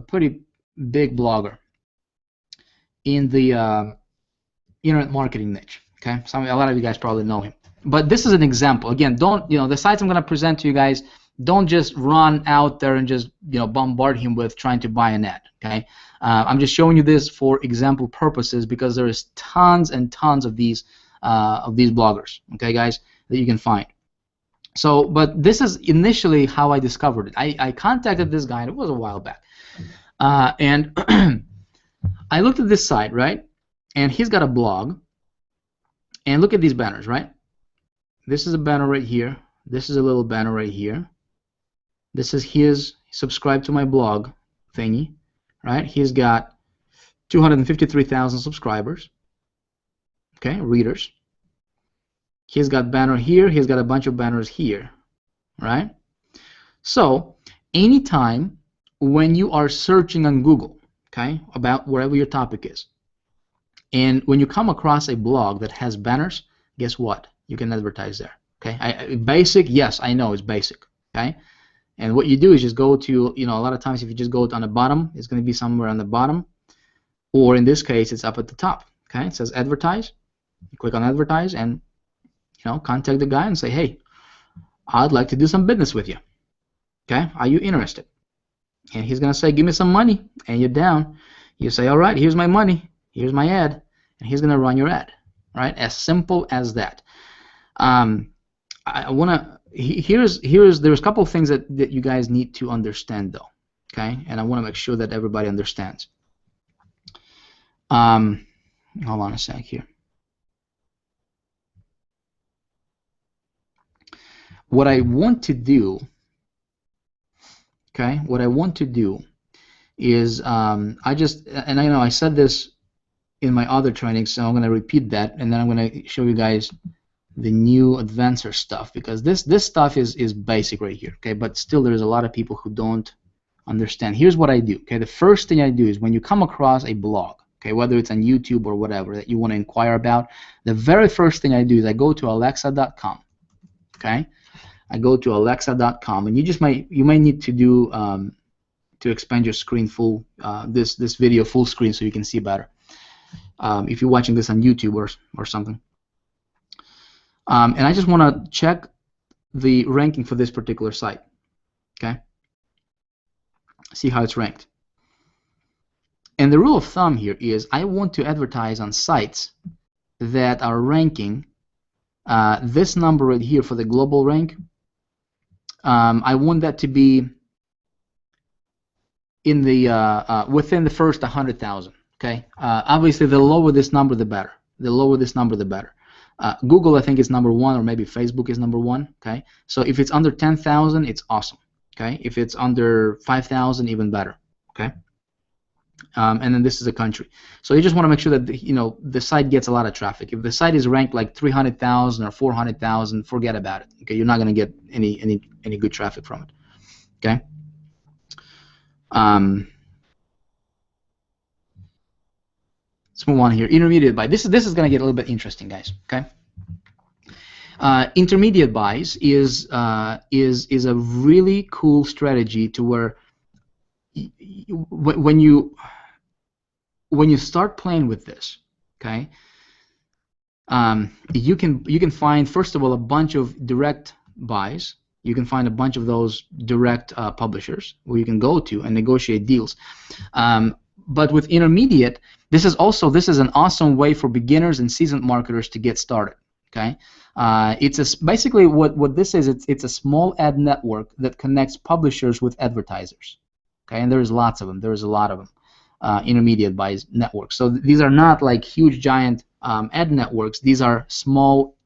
pretty big blogger in the internet marketing niche. Okay, a lot of you guys probably know him. But this is an example. Again, the sites I'm going to present to you guys, don't just run out there and just bombard him with trying to buy an ad. Okay, I'm just showing you this for example purposes because there is tons and tons of these bloggers. Okay, guys, that you can find. So, but this is initially how I discovered it. I contacted this guy, and it was a while back, and I looked at this site, right, and he's got a blog, and look at these banners, right? This is a banner right here. This is a little banner right here. This is his subscribe to my blog thingy, right? He's got 253,000 subscribers, okay, readers. He's got banner here. He's got a bunch of banners here, right? So anytime when you are searching on Google, okay, about wherever your topic is, and when you come across a blog that has banners, guess what? You can advertise there. Okay, basic, yes, I know it's basic. Okay, and what you do is just go to, a lot of times if you just go on the bottom, it's going to be somewhere on the bottom, or in this case, it's up at the top. Okay, it says advertise. You click on advertise and contact the guy and say, hey, I'd like to do some business with you. Okay, are you interested? And he's going to say, give me some money, and you're down. You say, all right, here's my money, here's my ad, and he's going to run your ad. Right, as simple as that. I want to. There's a couple of things that you guys need to understand though. Okay, and I want to make sure that everybody understands. Hold on a sec here. What I want to do, okay, what I want to do is and I know I said this in my other trainings, so I'm going to repeat that, and then I'm going to show you guys the new advanced stuff, because this stuff is basic right here. Okay, but still there's a lot of people who don't understand. Here's what I do. Okay, the first thing I do is when you come across a blog, okay, whether it's on YouTube or whatever that you want to inquire about, the very first thing I do is I go to alexa.com. Okay, I go to alexa.com, and you might need to do to expand your screen full this video full screen so you can see better. If you're watching this on YouTube or something. And I just want to check the ranking for this particular site. Okay, see how it's ranked. And the rule of thumb here is I want to advertise on sites that are ranking this number right here for the global rank. I want that to be in the within the first 100,000. Okay, obviously the lower this number the better. The lower this number the better. Google, I think, is number 1, or maybe Facebook is number 1. Okay, so if it's under 10,000, it's awesome. Okay, if it's under 5,000, even better. Okay, and then this is a country. So you just want to make sure that the site gets a lot of traffic. If the site is ranked like 300,000 or 400,000, forget about it. Okay, you're not going to get any good traffic from it. Okay. Let's move on here. Intermediate buy. This is going to get a little bit interesting, guys. Okay. Intermediate buys is a really cool strategy to where when you start playing with this, okay, you can find, first of all, a bunch of direct buys. You can find a bunch of those direct publishers where you can go to and negotiate deals. But with intermediate, this is an awesome way for beginners and seasoned marketers to get started. Okay, basically what this is. It's a small ad network that connects publishers with advertisers. Okay, and there's lots of them. There's a lot of them. Intermediate buys networks. So these are not like huge giant ad networks. These are small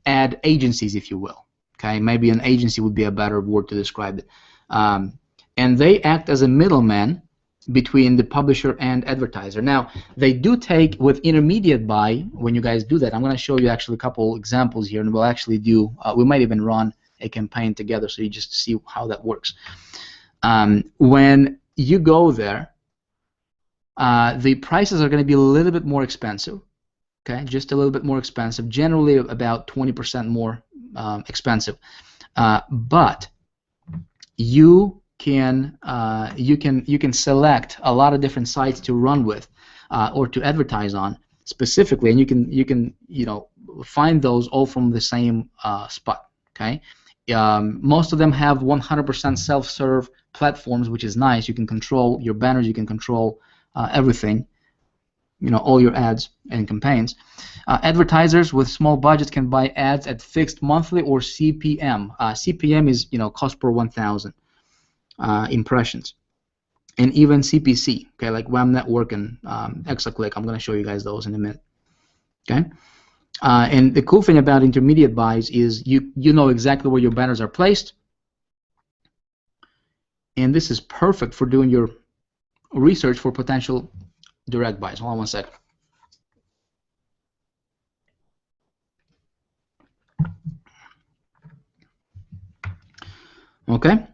ad agencies, if you will. Okay, maybe an agency would be a better word to describe it. And they act as a middleman between the publisher and advertiser. Now, they do take, with intermediate buy, when you guys do that, I'm going to show you actually a couple examples here, and we'll actually do, we might even run a campaign together so you just see how that works. When you go there, the prices are going to be a little bit more expensive. Okay, just a little bit more expensive, generally about 20% more expensive. But you can select a lot of different sites to run with or to advertise on specifically, and you can find those all from the same spot. Okay, Most of them have 100% self-serve platforms, which is nice. You can control your banners, you can control everything, all your ads and campaigns. Advertisers with small budgets can buy ads at fixed monthly or CPM. CPM is cost per 1,000 impressions, and even CPC. Okay, like WAM Network and Exaclick. I'm going to show you guys those in a minute. Okay. And the cool thing about intermediate buys is you know exactly where your banners are placed, and this is perfect for doing your research for potential direct buys. Hold on one sec. Okay,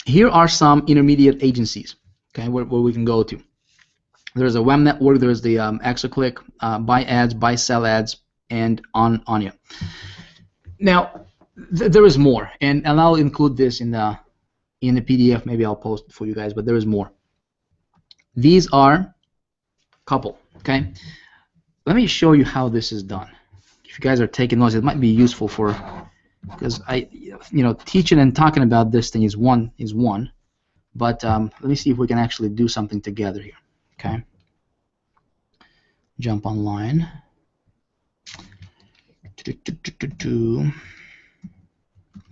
here are some intermediate agencies, okay, where we can go to. There's a WAM Network, there's the Exaclick, buy ads, buy sell ads, and Anya. Now there is more, and I'll include this in the PDF. Maybe I'll post it for you guys, but there is more. These are a couple. Okay, let me show you how this is done. If you guys are taking notes, it might be useful for, because teaching and talking about this thing is one, but let me see if we can actually do something together here. Okay, jump online.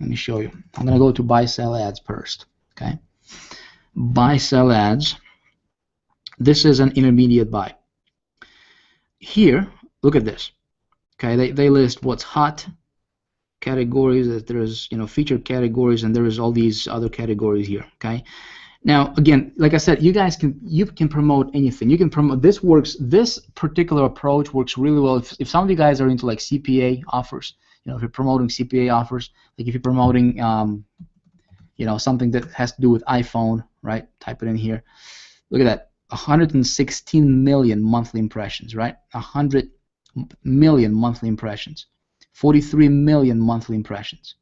Let me show you. I'm going to go to buy sell ads first. Okay, buy sell ads. This is an intermediate buy. Here, look at this. Okay, they list what's hot categories. There's featured categories, and there is all these other categories here. Okay, now again, like I said, you can promote anything. You can promote. This works. This particular approach works really well if some of you guys are into like CPA offers. If you're promoting CPA offers, like if you're promoting something that has to do with iPhone, right? Type it in here. Look at that. 116 million monthly impressions, right? 100 million monthly impressions. 43 million monthly impressions.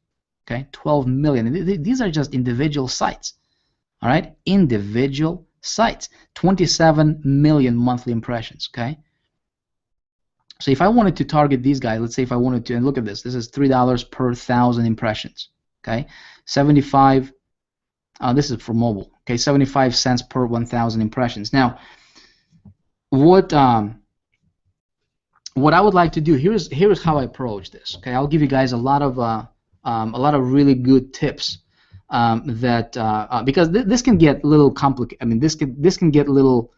Okay, 12 million. These are just individual sites. All right, individual sites. 27 million monthly impressions. Okay. So if I wanted to target these guys, let's say if I wanted to, and look at this. This is $3 per 1,000 impressions. Okay, 75. This is for mobile. Okay, 75 cents per 1,000 impressions. Now, what I would like to do here's how I approach this. Okay, I'll give you guys a lot of really good tips because this can get a little complicated. I mean, this can get a little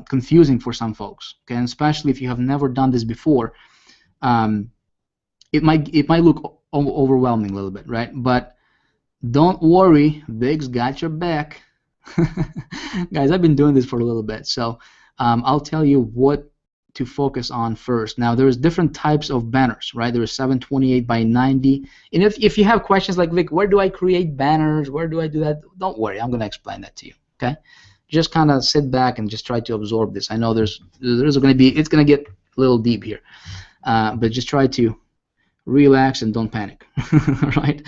confusing for some folks. Okay, and especially if you have never done this before, it might look overwhelming a little bit, right? But don't worry, Vick's got your back. Guys, I've been doing this for a little bit, so I'll tell you what to focus on first. Now, there's different types of banners, right? There's 728 by 90. And if you have questions like, Vick, where do I create banners? Where do I do that? Don't worry, I'm going to explain that to you, okay? Just kind of sit back and just try to absorb this. I know it's going to get a little deep here, but just try to relax and don't panic, right?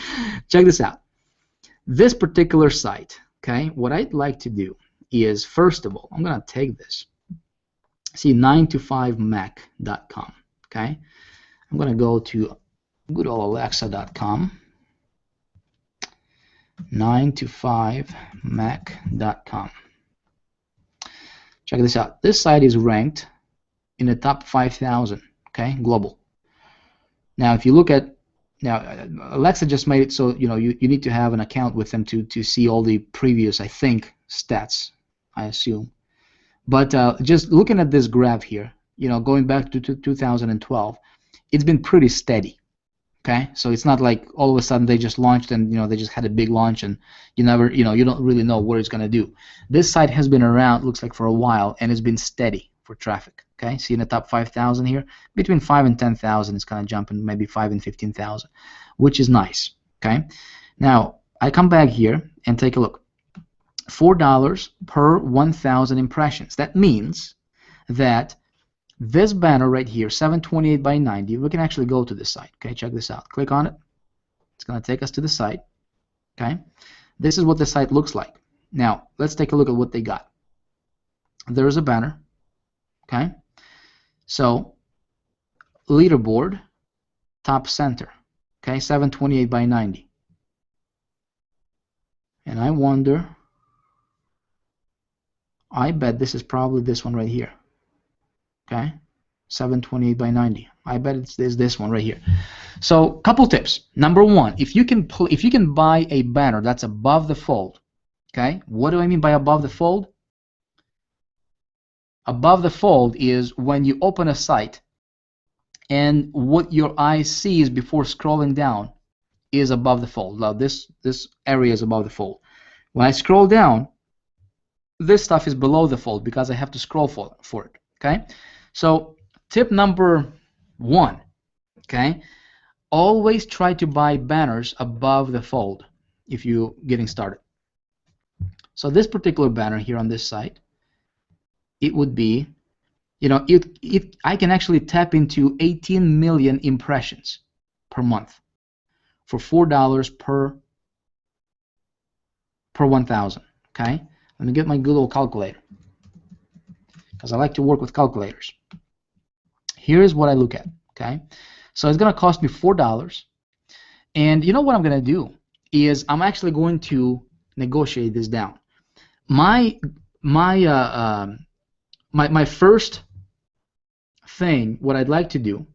Check this out. This particular site, okay, what I'd like to do is, first of all, I'm going to take this. See, 9to5mac.com, okay? I'm going to go to good old alexa.com, 9to5mac.com. Check this out. This site is ranked in the top 5,000, okay, global. Now, if you look at, Alexa just made it so you need to have an account with them to see all the previous, I think, stats, I assume. But just looking at this graph here, going back to 2012, it's been pretty steady. Okay, so it's not like all of a sudden they just launched and they just had a big launch and you don't really know what it's going to do. This site has been around, looks like, for a while, and it's been steady for traffic. Okay, see in the top 5,000 here, between 5 and 10,000, it's kind of jumping, maybe 5 and 15,000, which is nice. Okay, now I come back here and take a look. $4 per 1,000 impressions. That means that this banner right here, 728 by 90, we can actually go to this site. Okay, check this out. Click on it. It's going to take us to the site. Okay, this is what the site looks like. Now, let's take a look at what they got. There's a banner. Okay, so leaderboard, top center. Okay, 728 by 90. And I wonder, I bet this is probably this one right here. Okay, 728 by 90. I bet it's this one right here. So, couple tips. Number one, if you can buy a banner that's above the fold. Okay, what do I mean by above the fold? Above the fold is when you open a site and what your eye sees before scrolling down is above the fold. Now this area is above the fold. When I scroll down, this stuff is below the fold because I have to scroll for it. Okay, so tip number one. Okay, always try to buy banners above the fold if you're getting started. So this particular banner here on this site, it would be, you know, I can actually tap into 18 million impressions per month for $4 per 1,000. Okay, let me get my good old calculator because I like to work with calculators. Here's what I look at. Okay, so it's gonna cost me $4, and you know what I'm gonna do is I'm actually going to negotiate this down. My first thing, what I'd like to do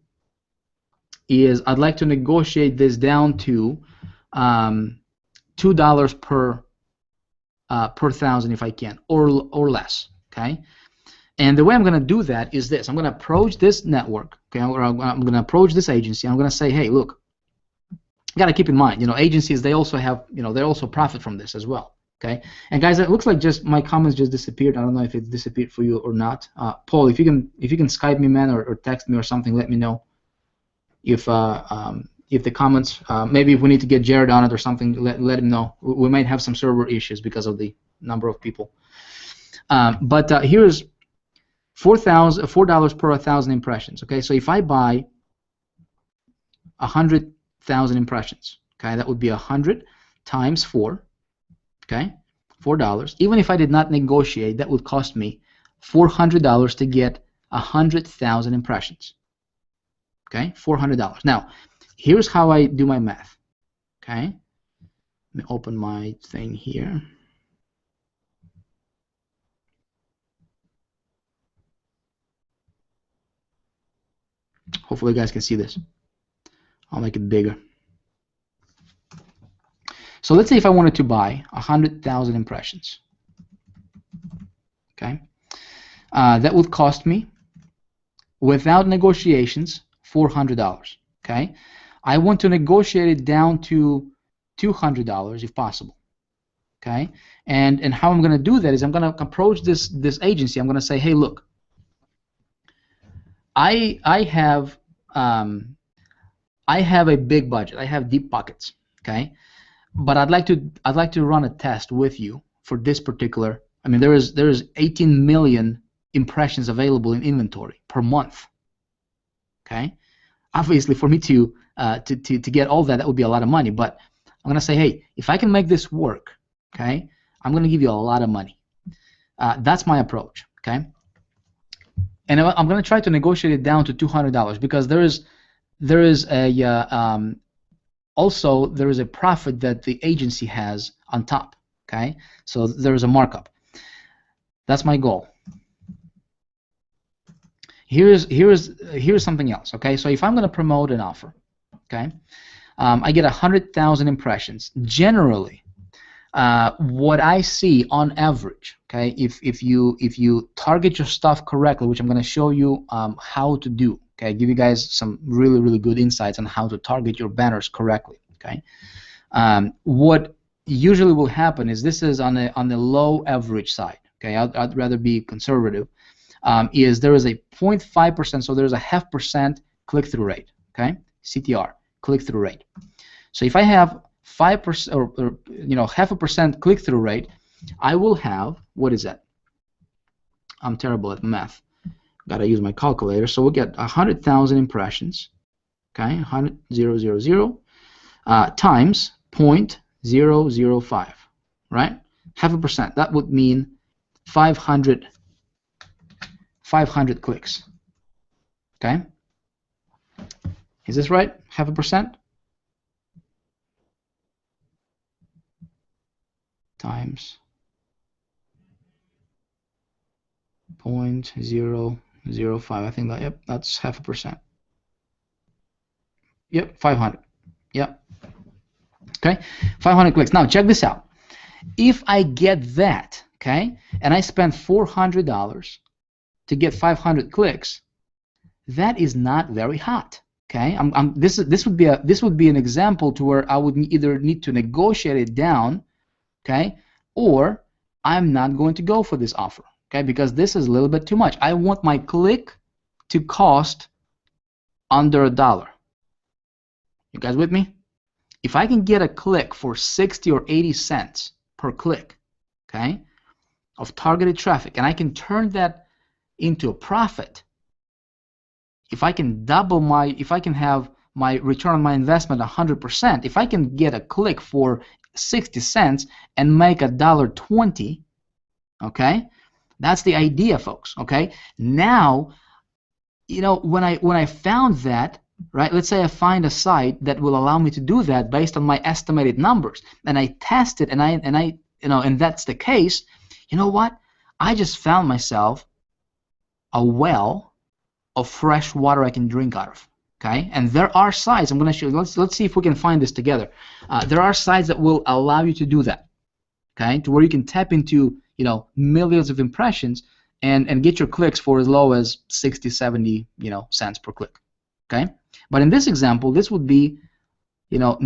is I'd like to negotiate this down to $2 per 1,000 if I can, or less. Okay, and the way I'm going to do that is this: I'm going to approach this network. Okay, or I'm going to approach this agency. I'm going to say, hey, look, you got to keep in mind, you know, agencies, they also have, you know, they also profit from this as well. Okay, and guys, it looks like just my comments just disappeared. I don't know if it disappeared for you or not. Paul, if you can Skype me, man, or text me or something, let me know if the comments, maybe if we need to get Jared on it or something, let him know. We might have some server issues because of the number of people. But here's $4 per 1,000 impressions. Okay, so if I buy 100,000 impressions, okay, that would be 100 times 4. Okay, $4. Even if I did not negotiate, that would cost me $400 to get 100,000 impressions. Okay, $400. Now, here's how I do my math. Okay, let me open my thing here. Hopefully you guys can see this. I'll make it bigger. So let's say if I wanted to buy 100,000 impressions. Okay, that would cost me, without negotiations, $400. Okay, I want to negotiate it down to $200 if possible. Okay, and how I'm going to do that is I'm going to approach this agency. I'm going to say, hey, look, I have a big budget. I have deep pockets. Okay, but I'd like to run a test with you for this particular. I mean, there is 18 million impressions available in inventory per month. Okay, obviously for me to get all that would be a lot of money. But I'm gonna say, hey, if I can make this work, okay, I'm gonna give you a lot of money. That's my approach. Okay, and I'm gonna try to negotiate it down to $200 because there is a also there is a profit that the agency has on top. Okay, so there is a markup. That's my goal. Here's something else. Okay, so if I'm going to promote an offer, okay, I get 100,000 impressions. Generally, what I see on average, okay, if you target your stuff correctly, which I'm going to show you how to do, okay, give you guys some really good insights on how to target your banners correctly. Okay, what usually will happen is this is on the low average side. Okay, I'd rather be conservative. Is there is a 0.5%, so there's a 0.5% click-through rate. Okay, CTR, click-through rate. So if I have 5% or 0.5% click-through rate, I will have, what is that? I'm terrible at math. Gotta use my calculator. So we'll get 100,000 impressions. Okay, 100,000 times 0.005, right? 0.5%. That would mean 500 clicks. Okay, is this right? 0.5%? times 0.005. I think that, yep, that's 0.5%. Yep, 500. Yep. Okay, 500 clicks. Now check this out. If I get that, okay, and I spend $400 to get 500 clicks, that is not very hot. Okay, this would be an example to where I would either need to negotiate it down, okay, or I'm not going to go for this offer, okay, because this is a little bit too much. I want my click to cost under $1. You guys with me? If I can get a click for 60 or 80 cents per click, okay, of targeted traffic, and I can turn that into a profit, if I can have my return on my investment 100%, if I can get a click for 60 cents and make $1.20, okay, that's the idea, folks. Okay, now, you know, when I found that, right, let's say I find a site that will allow me to do that based on my estimated numbers, and I test it, and I you know, and that's the case, you know what, I just found myself a well of fresh water I can drink out of. Okay, and there are sites, I'm going to show you, let's see if we can find this together. There are sites that will allow you to do that, okay, to where you can tap into, you know, millions of impressions and get your clicks for as low as 60, 70, you know, cents per click. Okay, but in this example, this would be, you know,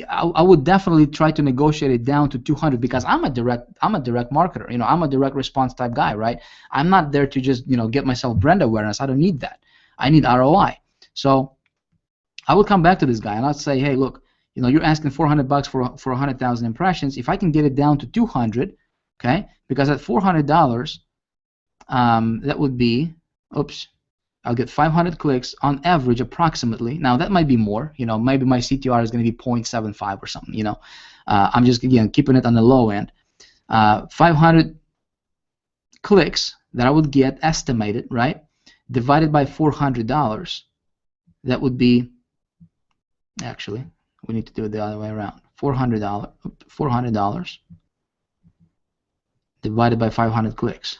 I would definitely try to negotiate it down to 200, because I'm a direct marketer. You know, I'm a direct response type guy, right? I'm not there to just, you know, get myself brand awareness. I don't need that. I need ROI. So I would come back to this guy and I'd say, hey, look, you know, you're asking $400 for 100,000 impressions. If I can get it down to 200, okay, because at $400, that would be, oops, I'll get 500 clicks on average, approximately. Now that might be more, you know, maybe my CTR is going to be 0.75 or something, you know. I'm just, again, keeping it on the low end. 500 clicks that I would get estimated, right, divided by $400, that would be, actually, we need to do it the other way around. $400 divided by 500 clicks.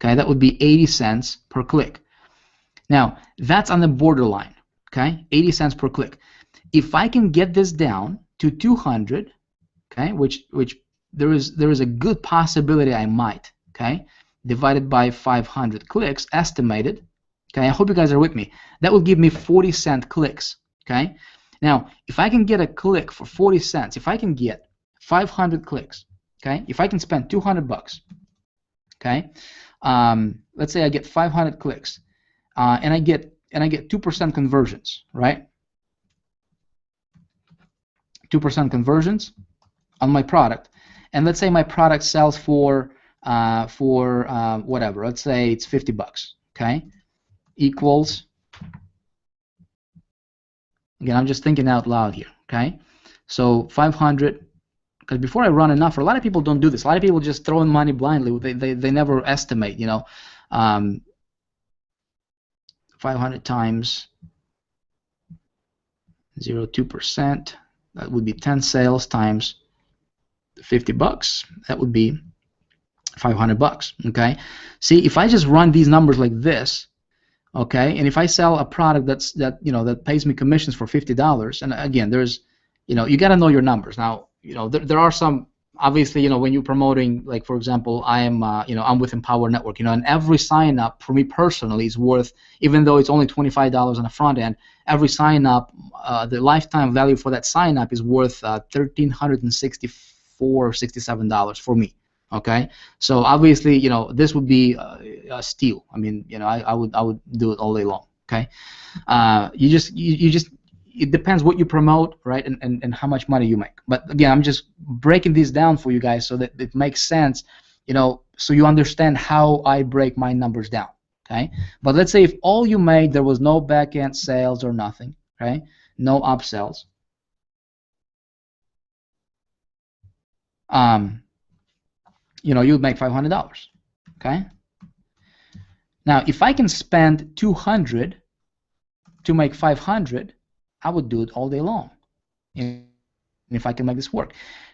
Okay, that would be 80 cents per click. Now, that's on the borderline, okay, 80 cents per click. If I can get this down to 200, okay, which there is a good possibility I might, okay, divided by 500 clicks, estimated, okay, I hope you guys are with me, that will give me 40-cent clicks, okay. Now, if I can get a click for 40 cents, if I can get 500 clicks, okay, if I can spend 200 bucks, okay, let's say I get 500 clicks, and I get 2% conversions, right? 2% conversions on my product, and let's say my product sells for whatever. Let's say it's 50 bucks, okay? Equals, again, I'm just thinking out loud here, okay? So 500. Because before I run an offer, a lot of people don't do this. A lot of people just throw in money blindly. They never estimate, you know. 500 times 0.2%, that would be 10 sales times 50 bucks. That would be 500 bucks. Okay. See, if I just run these numbers like this, okay, and if I sell a product that pays me commissions for $50, and again, there's, you know, you got to know your numbers. Now, you know, there are some, obviously, you know, when you're promoting, like, for example, I'm with Empower Network, you know, and every sign up for me personally is worth, even though it's only $25 on the front end, every sign up, the lifetime value for that sign up is worth $1,364 or $67 for me. Okay, so obviously, you know, this would be a steal. I mean, you know, I would do it all day long. Okay, you just it depends what you promote, right, and how much money you make. But again, I'm just breaking this down for you guys so that it makes sense, you know, so you understand how I break my numbers down. Okay, but let's say if all you made, there was no back end sales or nothing, okay, no upsells. You know, you'd make $500. Okay. Now, if I can spend 200 to make 500, I would do it all day long. And if I can make this work.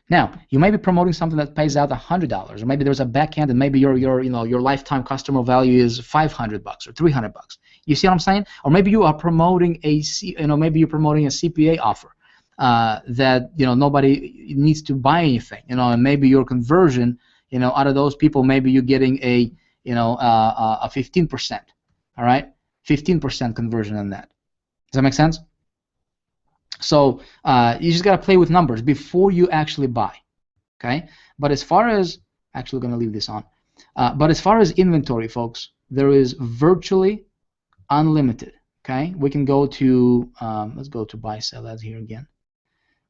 Now, you may be promoting something that pays out $100, or maybe there's a backend, and maybe your lifetime customer value is $500 or $300. You see what I'm saying? Or maybe you are promoting maybe you're promoting a CPA offer that nobody needs to buy anything. And maybe your conversion, out of those people, maybe you're getting a 15%. All right, 15% conversion on that. Does that make sense? So you just got to play with numbers before you actually buy, okay? But as far as, actually going to leave this on, but as far as inventory, folks, there is virtually unlimited, okay? We can go to, let's go to buy, sell ads here again.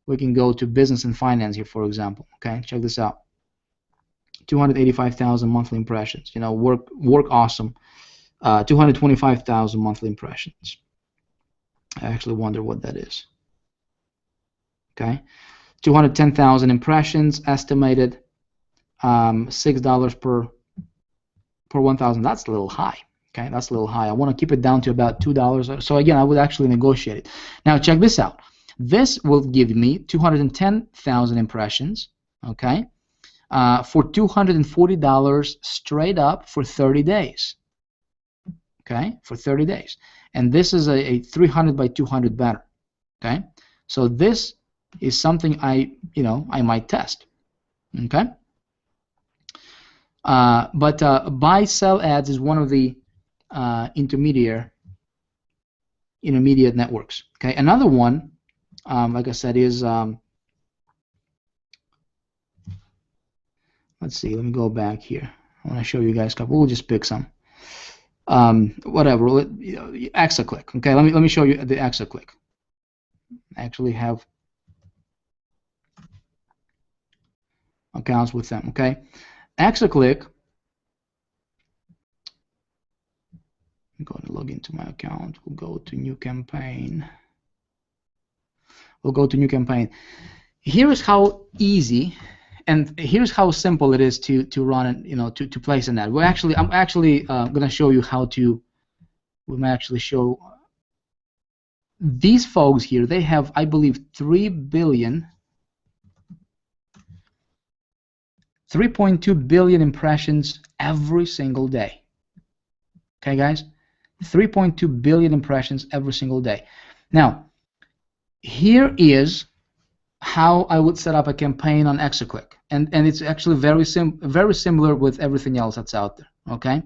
We can go to business and finance here, for example, okay? Check this out. 285,000 monthly impressions, work awesome. 225,000 monthly impressions. I actually wonder what that is. Okay, 210,000 impressions estimated, $6 per 1,000. That's a little high. Okay, that's a little high. I want to keep it down to about $2. So again, I would actually negotiate it. Now check this out. This will give me 210,000 impressions. Okay, for $240 straight up for 30 days. Okay, for 30 days, and this is a 300 by 200 banner. Okay, so this is something I might test. Okay, but buy sell ads is one of the intermediate networks. Okay, another one, like I said, is let's see. Let me go back here. I want to show you guys a couple. We'll just pick some. Whatever. Exaclick. Okay, let me show you the Exaclick. I actually have accounts with them. Okay, Exaclick. I'm going to log into my account. We'll go to new campaign. Here is how easy, and here's how simple it is to run and to place an ad. I'm actually going to show you how to. We may actually show these folks here. They have, I believe, 3.2 billion impressions every single day. Okay, guys, 3.2 billion impressions every single day. Now, here is how I would set up a campaign on Exaclick, and it's actually very similar with everything else that's out there. Okay.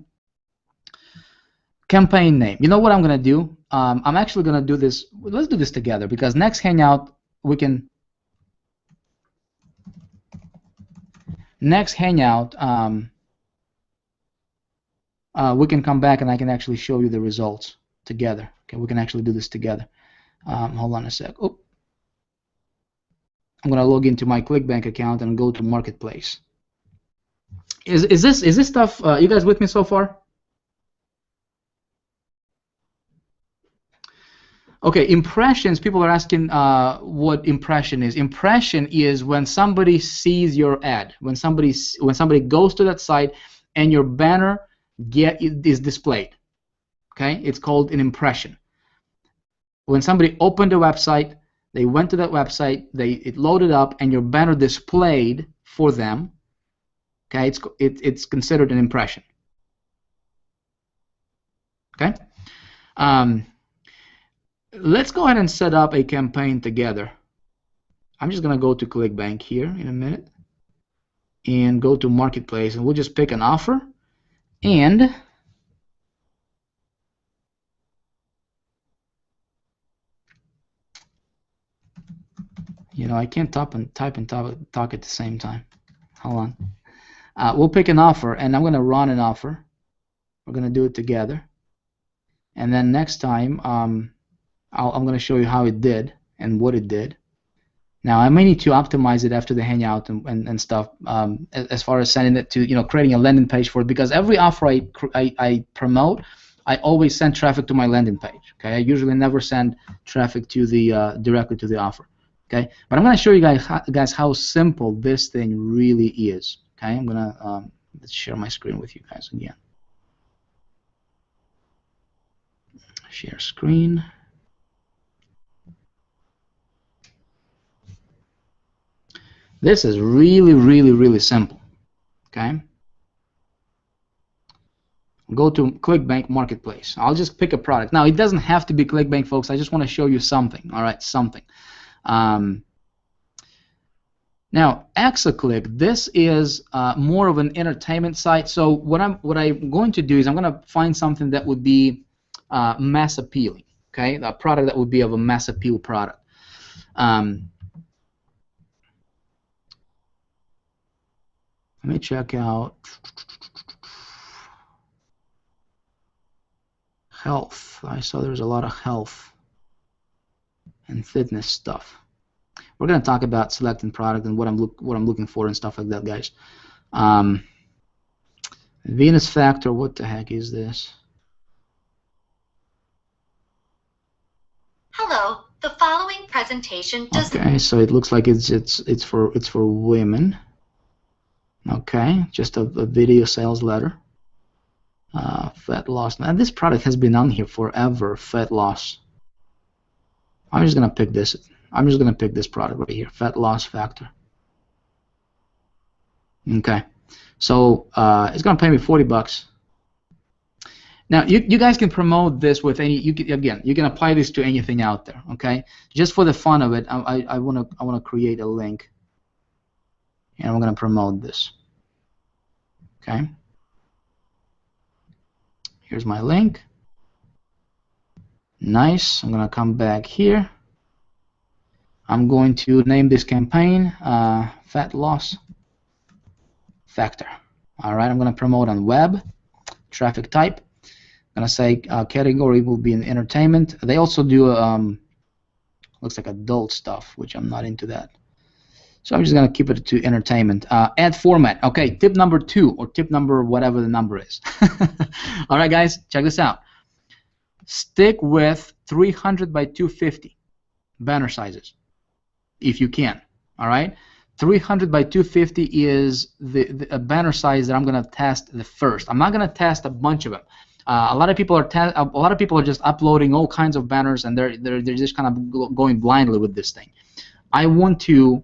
Campaign name. You know what I'm gonna do? I'm actually gonna do this. Let's do this together, because next Hangout we can. Next Hangout, we can come back and I can actually show you the results together. Okay, we can actually do this together. Hold on a sec. Oh. I'm gonna log into my ClickBank account and go to Marketplace. Is this stuff? You guys with me so far? Okay, impressions. People are asking what impression is. Impression is when somebody sees your ad, when somebody goes to that site and your banner is displayed. Okay, it's called an impression. When somebody opened the website, they went to that website, it loaded up, and your banner displayed for them. Okay, it's considered an impression. Okay. Let's go ahead and set up a campaign together. I'm just gonna go to ClickBank here in a minute and go to Marketplace, and we'll just pick an offer, and I can't type and talk at the same time. Hold on. We'll pick an offer, and I'm gonna run an offer. We're gonna do it together, and then next time I'm gonna show you how it did and what it did. Now I may need to optimize it after the Hangout and stuff, as far as sending it to creating a landing page for it, because every offer I promote, I always send traffic to my landing page. Okay, I usually never send traffic to the directly to the offer. Okay, but I'm going to show you guys how simple this thing really is. Okay, I'm gonna let's share my screen with you guys again. Share screen. This is really, really, really simple. Okay. Go to ClickBank Marketplace. I'll just pick a product. Now, it doesn't have to be ClickBank, folks. I just want to show you something. All right, something. Now, Exaclick, this is more of an entertainment site. So what I'm going to do is I'm going to find something that would be mass appealing. Okay, a product that would be of a mass appeal product. Let me check out health. I saw there's a lot of health and fitness stuff. We're going to talk about selecting product and what I'm looking for and stuff like that, guys. Venus Factor. What the heck is this? Hello. The following presentation does. Okay, so it looks like it's for women. Okay, just a video sales letter. Fat loss. Now this product has been on here forever. Fat loss. I'm just gonna pick this. I'm just gonna pick this product right here. Fat loss factor. Okay, so it's gonna pay me $40. Now you guys can promote this with any. You can apply this to anything out there. Okay, just for the fun of it, I wanna create a link, and I'm gonna promote this. Okay. Here's my link. Nice. I'm gonna come back here. I'm going to name this campaign Fat Loss Factor. All right. I'm gonna promote on web. Traffic type. I'm gonna say category will be in entertainment. They also do looks like adult stuff, which I'm not into that. So I'm just gonna keep it to entertainment. Ad format. Okay, tip number 2 or tip number whatever the number is. All right, guys, check this out. Stick with 300 by 250 banner sizes, if you can. All right, 300 by 250 is the banner size that I'm gonna test the first. I'm not gonna test a bunch of them. A lot of people are just uploading all kinds of banners, and they're just kind of going blindly with this thing. I want to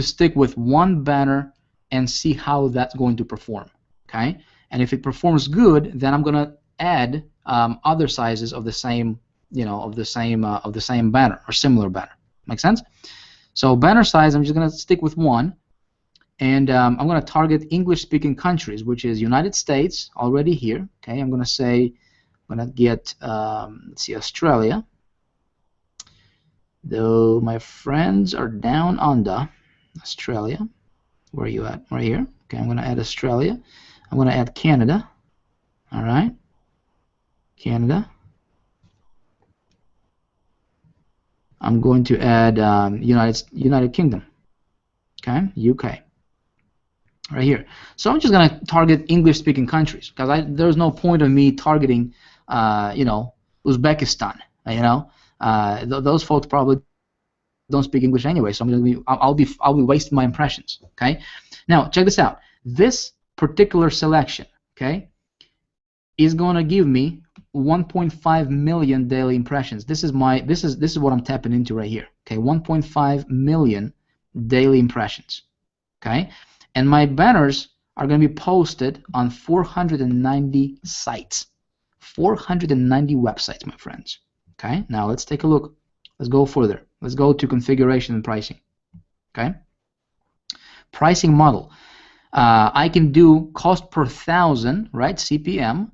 stick with one banner and see how that's going to perform. Okay, and if it performs good, then I'm gonna add other sizes of the same, of the same banner or similar banner. Make sense? So banner size, I'm just gonna stick with one, and I'm gonna target English-speaking countries, which is United States already here. Okay, I'm gonna say, I'm gonna get let's see, Australia. Though my friends are down under Australia. Where are you at? Right here. Okay, I'm going to add Australia. I'm going to add Canada. All right. Canada. I'm going to add United Kingdom. Okay, UK. Right here. So I'm just going to target English-speaking countries because there's no point of me targeting, Uzbekistan. Those folks probably don't speak English anyway, so I'll be wasting my impressions. Okay, now check this out. This particular selection, okay, is going to give me 1.5 million daily impressions. This is what I'm tapping into right here. Okay, 1.5 million daily impressions. Okay, and my banners are going to be posted on 490 sites, 490 websites, my friends. Okay, now let's take a look. Let's go further. Let's go to configuration and pricing. Okay, pricing model. I can do cost per thousand, right? CPM,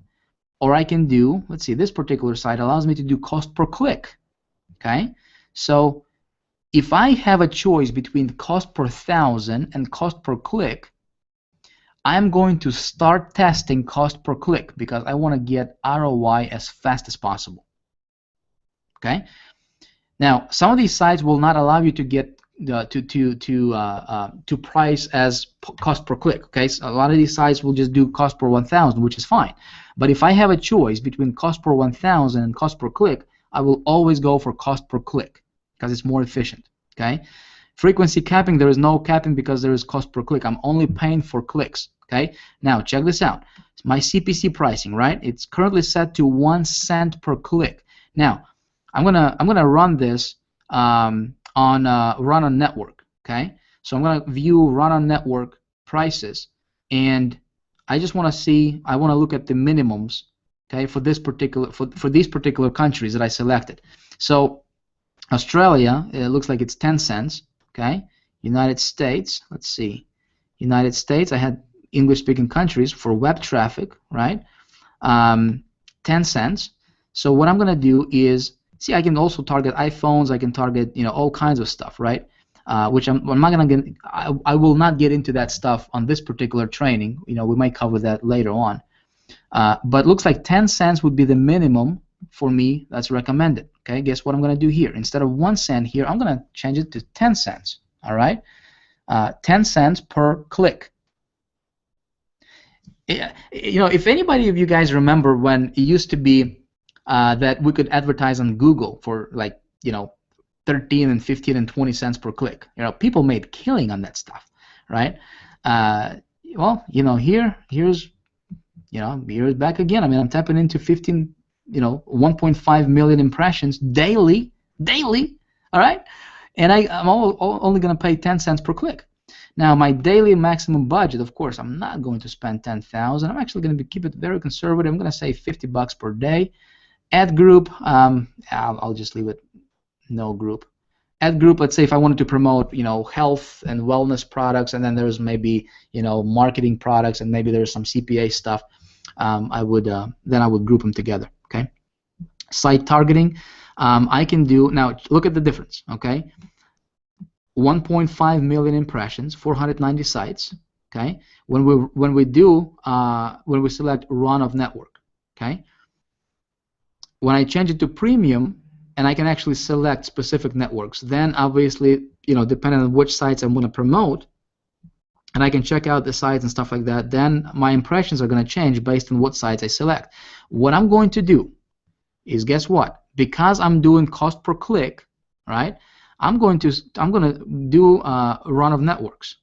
or I can do, let's see, this particular site allows me to do cost per click. Okay, so if I have a choice between cost per thousand and cost per click, I'm going to start testing cost per click because I want to get ROI as fast as possible. Okay. Now, some of these sites will not allow you to get to price as cost per click. Okay, so a lot of these sites will just do cost per 1,000, which is fine. But if I have a choice between cost per 1,000 and cost per click, I will always go for cost per click because it's more efficient. Okay, frequency capping, there is no capping because there is cost per click. I'm only paying for clicks. Okay, now check this out. It's my CPC pricing, right? It's currently set to 1 cent per click. Now, I'm gonna run this on on run on network. Okay, so I'm going to view run on network prices, and I just want to see, I want to look at the minimums, okay, for this particular for these particular countries that I selected. So Australia, it looks like it's 10 cents. Okay, United States, let's see, United States, I had English speaking countries for web traffic, right? 10 cents. So what I'm going to do is, see, I can also target iPhones, I can target, you know, all kinds of stuff, right? Which I'm not going to get, I will not get into that stuff on this particular training. You know, we might cover that later on. But looks like 10 cents would be the minimum for me that's recommended. Okay, guess what I'm going to do here? Instead of 1 cent here, I'm going to change it to 10 cents. All right, 10 cents per click. You know, if anybody of you guys remember when it used to be that we could advertise on Google for, like, you know, 13 and 15 and 20 cents per click. You know, people made killing on that stuff, right? Well, you know, here's back again. I mean, I'm tapping into 15, you know, 1.5 million impressions daily, all right? And I'm only going to pay 10 cents per click. Now, my daily maximum budget, of course, I'm not going to spend 10,000. I'm actually going to keep it very conservative. I'm going to say 50 bucks per day. Ad group, I'll just leave it no group. Ad group, let's say if I wanted to promote, you know, health and wellness products, and then there's maybe, you know, marketing products, and maybe there's some CPA stuff, I would group them together. Okay. Site targeting, I can do, now look at the difference. Okay. 1.5 million impressions, 490 sites. Okay. When we select run of network. Okay. When I change it to premium, and I can actually select specific networks, then obviously, you know, depending on which sites I'm going to promote, and I can check out the sites and stuff like that, then my impressions are going to change based on what sites I select. What I'm going to do is, guess what? Because I'm doing cost per click, right? I'm going to do a run of networks.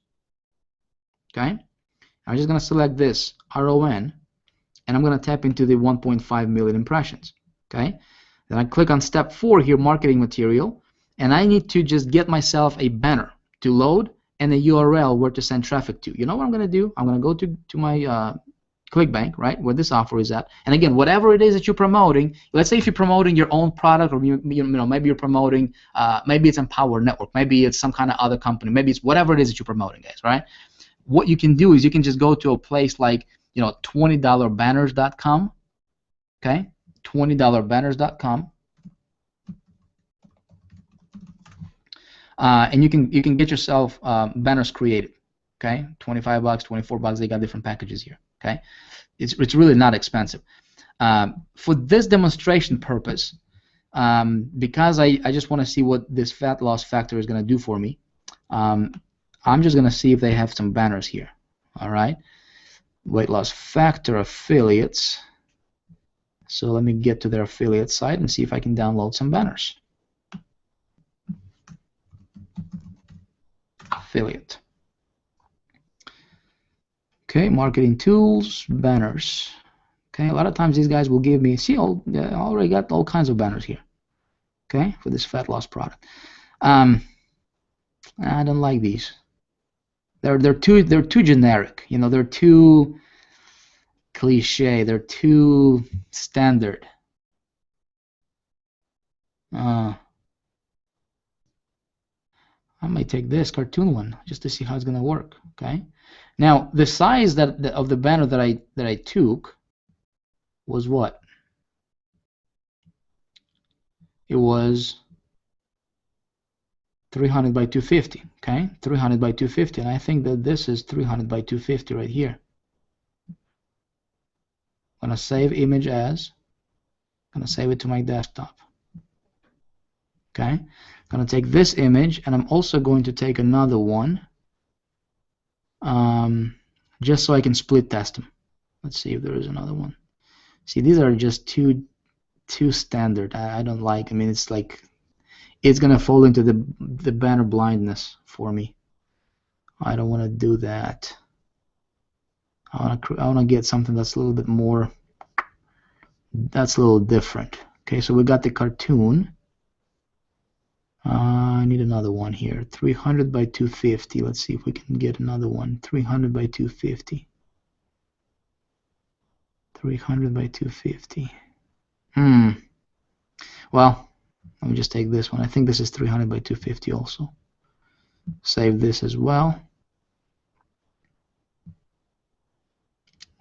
Okay, I'm just going to select this RON, and I'm going to tap into the 1.5 million impressions. Okay, then I click on step 4 here, marketing material, and I need to just get myself a banner to load and a URL where to send traffic to. You know what I'm going to do? I'm going to go to my ClickBank, right, where this offer is at. And again, whatever it is that you're promoting, let's say if you're promoting your own product, or maybe you're promoting, maybe it's Empower Network, maybe it's some kind of other company, maybe it's whatever it is that you're promoting, guys, right? What you can do is you can just go to a place like, you know, $20banners.com, okay, $20banners.com, and you can get yourself banners created. Okay, 25 bucks, 24 bucks. They got different packages here. Okay, it's really not expensive. For this demonstration purpose, because I just want to see what this fat loss factor is going to do for me, I'm just going to see if they have some banners here. All right, weight loss factor affiliates. So let me get to their affiliate site and see if I can download some banners. Affiliate. Okay, marketing tools, banners. Okay, a lot of times these guys will give me, see, I already got all kinds of banners here. Okay, for this fat loss product. I don't like these. They're too generic. You know, they're too cliche. They're too standard. I might take this cartoon one just to see how it's gonna work. Okay. Now the size of the banner that I took was what? It was 300 by 250. Okay, 300 by 250, and I think that this is 300 by 250 right here. I'm gonna save image as. I'm gonna save it to my desktop. Okay, I'm gonna take this image, and I'm also going to take another one, just so I can split test them. Let's see if there is another one. See, these are just too standard. I don't like. I mean, it's like it's gonna fall into the banner blindness for me. I don't want to do that. I want to get something that's a little bit more. That's a little different. Okay, so we got the cartoon. I need another one here. 300 by 250. Let's see if we can get another one. 300 by 250. 300 by 250. Well, let me just take this one. I think this is 300 by 250 also. Save this as well.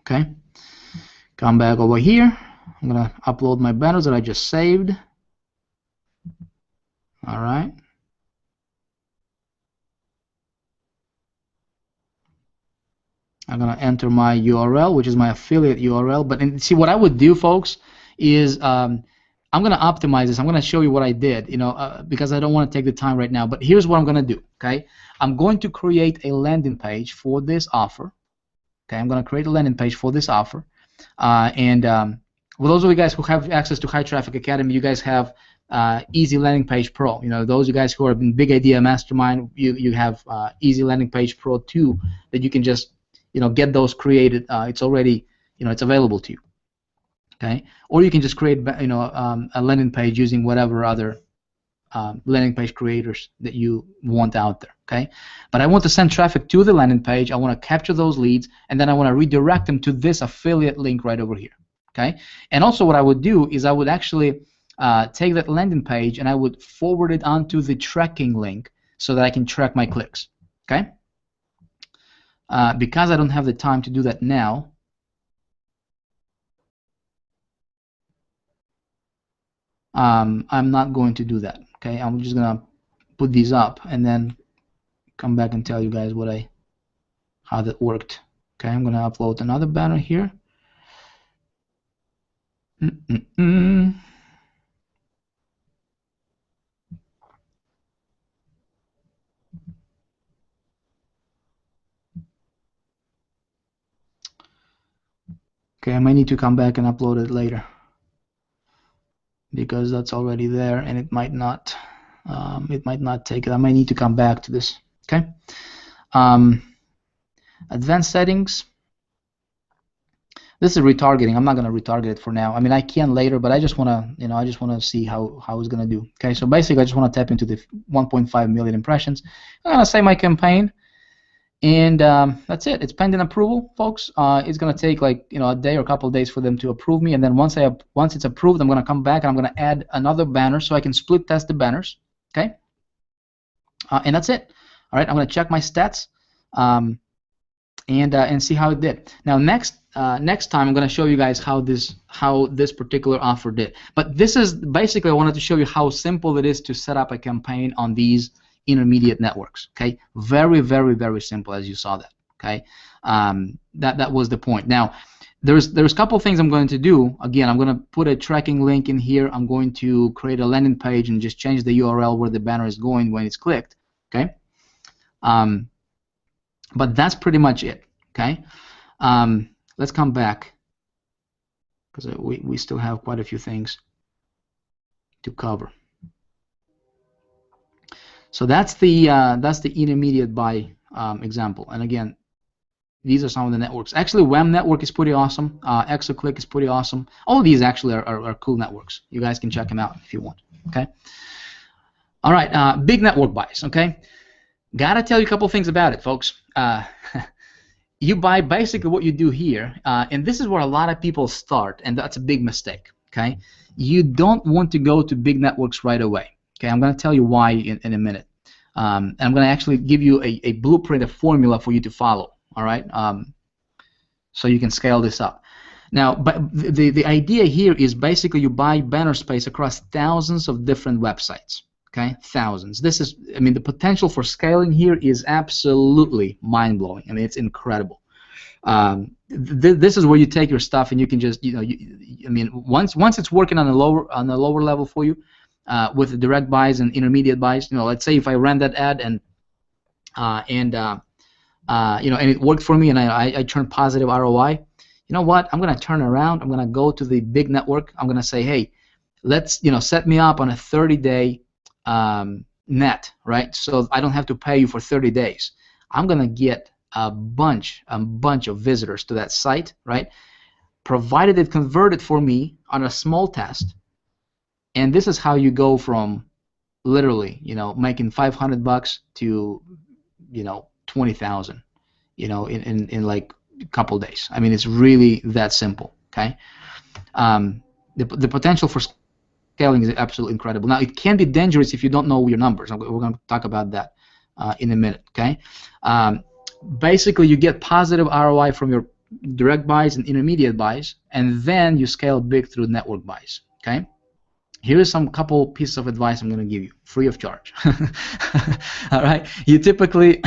Okay. Come back over here. I'm going to upload my banners that I just saved. All right. I'm going to enter my URL, which is my affiliate URL. But see, what I would do, folks, is I'm going to optimize this. I'm going to show you what I did, because I don't want to take the time right now. But here's what I'm going to do, okay? I'm going to create a landing page for this offer. Okay, I'm going to create a landing page for this offer. For those of you guys who have access to High Traffic Academy, you guys have Easy Landing Page Pro. Those of you guys who are in Big Idea Mastermind, you have Easy Landing Page Pro 2 that you can just get those created. It's already it's available to you. Okay, or you can just create a landing page using whatever other landing page creators that you want out there. Okay, but I want to send traffic to the landing page. I want to capture those leads, and then I want to redirect them to this affiliate link right over here. Okay, and also what I would do is I would actually take that landing page and I would forward it onto the tracking link so that I can track my clicks. Okay, because I don't have the time to do that now, I'm not going to do that. Okay, I'm just gonna put these up and then come back and tell you guys how that worked. Okay, I'm gonna upload another banner here. Okay, I might need to come back and upload it later because that's already there and it might not take it. I might need to come back to this. Okay, advanced settings. This is retargeting. I'm not going to retarget it for now. I mean, I can later, but I just want to, see how it's going to do. Okay, so basically, I just want to tap into the 1.5 million impressions. I'm going to save my campaign, and that's it. It's pending approval, folks. It's going to take like a day or a couple of days for them to approve me, and then once it's approved, I'm going to come back and I'm going to add another banner so I can split test the banners. Okay, and that's it. All right, I'm going to check my stats. And see how it did. Now next time I'm going to show you guys how this particular offer did. But this is basically, I wanted to show you how simple it is to set up a campaign on these intermediate networks. Okay, very, very, very simple, as you saw that. Okay, that was the point. Now there's a couple things I'm going to do. Again, I'm going to put a tracking link in here. I'm going to create a landing page and just change the URL where the banner is going when it's clicked. Okay. But that's pretty much it. Okay, let's come back because we still have quite a few things to cover. So that's the intermediate buy example. And again, these are some of the networks. Actually, WEM network is pretty awesome. ExoClick is pretty awesome. All of these actually are cool networks. You guys can check them out if you want. Okay. All right. Big network buys. Okay. Gotta tell you a couple things about it, folks. You buy basically what you do here, and this is where a lot of people start, and that's a big mistake. Okay, you don't want to go to big networks right away. Okay, I'm going to tell you why in a minute. And I'm going to actually give you a blueprint, a formula for you to follow. All right, so you can scale this up. Now, but the idea here is basically you buy banner space across thousands of different websites. Okay, thousands. This is, I mean, the potential for scaling here is absolutely mind-blowing. I mean, it's incredible. This is where you take your stuff and you can just, I mean, once it's working on a lower level for you, with the direct buys and intermediate buys. Let's say if I ran that ad and it worked for me and I turned positive ROI. You know what? I'm gonna turn around. I'm gonna go to the big network. I'm gonna say, hey, let's set me up on a 30-day net, right? So I don't have to pay you for 30 days. I'm gonna get a bunch of visitors to that site, right? Provided it converted for me on a small test. And this is how you go from literally, making $500 to, 20,000, in like a couple days. I mean, it's really that simple. Okay. The potential for scaling is absolutely incredible. Now, it can be dangerous if you don't know your numbers. We're going to talk about that in a minute. Okay. Basically, you get positive ROI from your direct buys and intermediate buys, and then you scale big through network buys. Okay. Here is some couple pieces of advice I'm going to give you, free of charge. All right. You typically,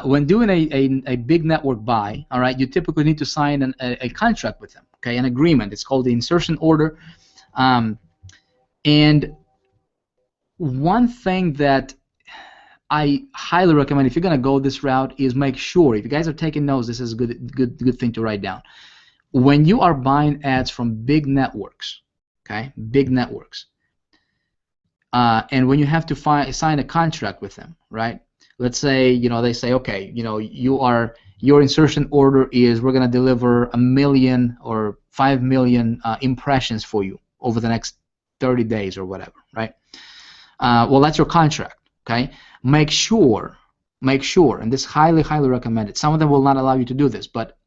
when doing a big network buy, all right, you typically need to sign a contract with them. Okay, an agreement. It's called the insertion order. And one thing that I highly recommend if you're going to go this route is make sure, if you guys are taking notes, this is a good thing to write down. When you are buying ads from big networks, okay, big networks, and when you have to sign a contract with them, right? Let's say, they say, okay, your insertion order is we're going to deliver 1 million or 5 million impressions for you over the next 30 days or whatever, right? Well, that's your contract, okay? Make sure, and this highly recommended. Some of them will not allow you to do this, but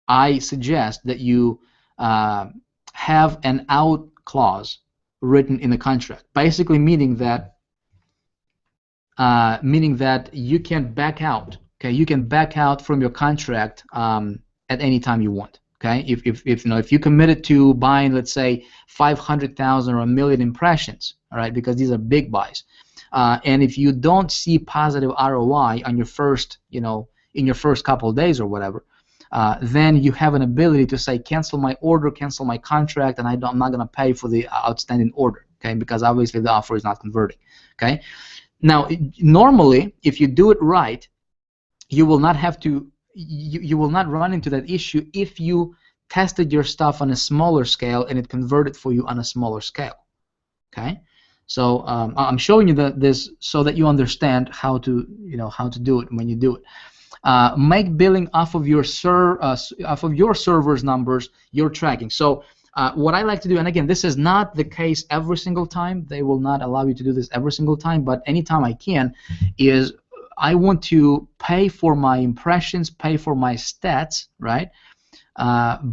I suggest that you have an out clause written in the contract, basically meaning that you can back out. Okay, you can back out from your contract at any time you want. Okay, if you committed to buying, let's say, 500,000 or 1 million impressions, all right, because these are big buys, and if you don't see positive ROI on your first, in your first couple of days or whatever, then you have an ability to say cancel my order, cancel my contract, and I'm not going to pay for the outstanding order. Okay, because obviously the offer is not converting. Okay, now normally if you do it right, you will not have to. You will not run into that issue if you tested your stuff on a smaller scale and it converted for you on a smaller scale. Okay, so I'm showing you this so that you understand how to do it when you do it. Make billing off of your server's numbers you're tracking. So what I like to do, and again, this is not the case every single time. They will not allow you to do this every single time, but anytime I can, is I want to pay for my impressions, pay for my stats, right?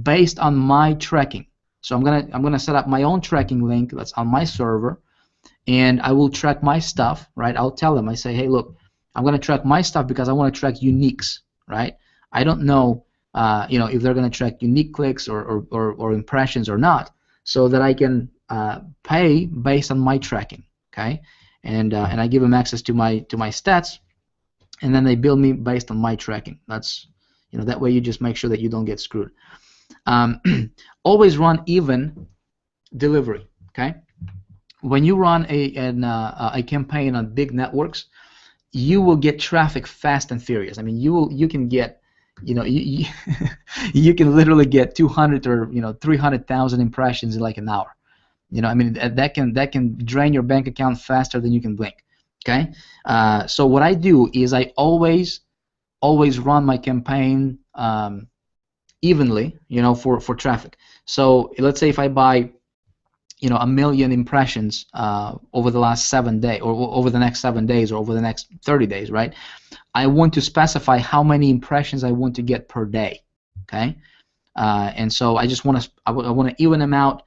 Based on my tracking. So I'm gonna set up my own tracking link that's on my server, and I will track my stuff, right? I'll tell them, I say, hey, look, I'm gonna track my stuff because I want to track uniques, right? I don't know, if they're gonna track unique clicks or impressions or not, so that I can pay based on my tracking, okay? And I give them access to my stats. And then they bill me based on my tracking. That's, that way you just make sure that you don't get screwed. Always run even delivery. Okay. When you run a campaign on big networks, you will get traffic fast and furious. I mean, you can get, you can literally get 200 or 300,000 impressions in like an hour. I mean, that can drain your bank account faster than you can blink. Okay, so what I do is I always run my campaign evenly, for traffic. So let's say if I buy, 1 million impressions over the last 7 days, or over the next 7 days, or over the next 30 days, right? I want to specify how many impressions I want to get per day. Okay, and so I just want to even them out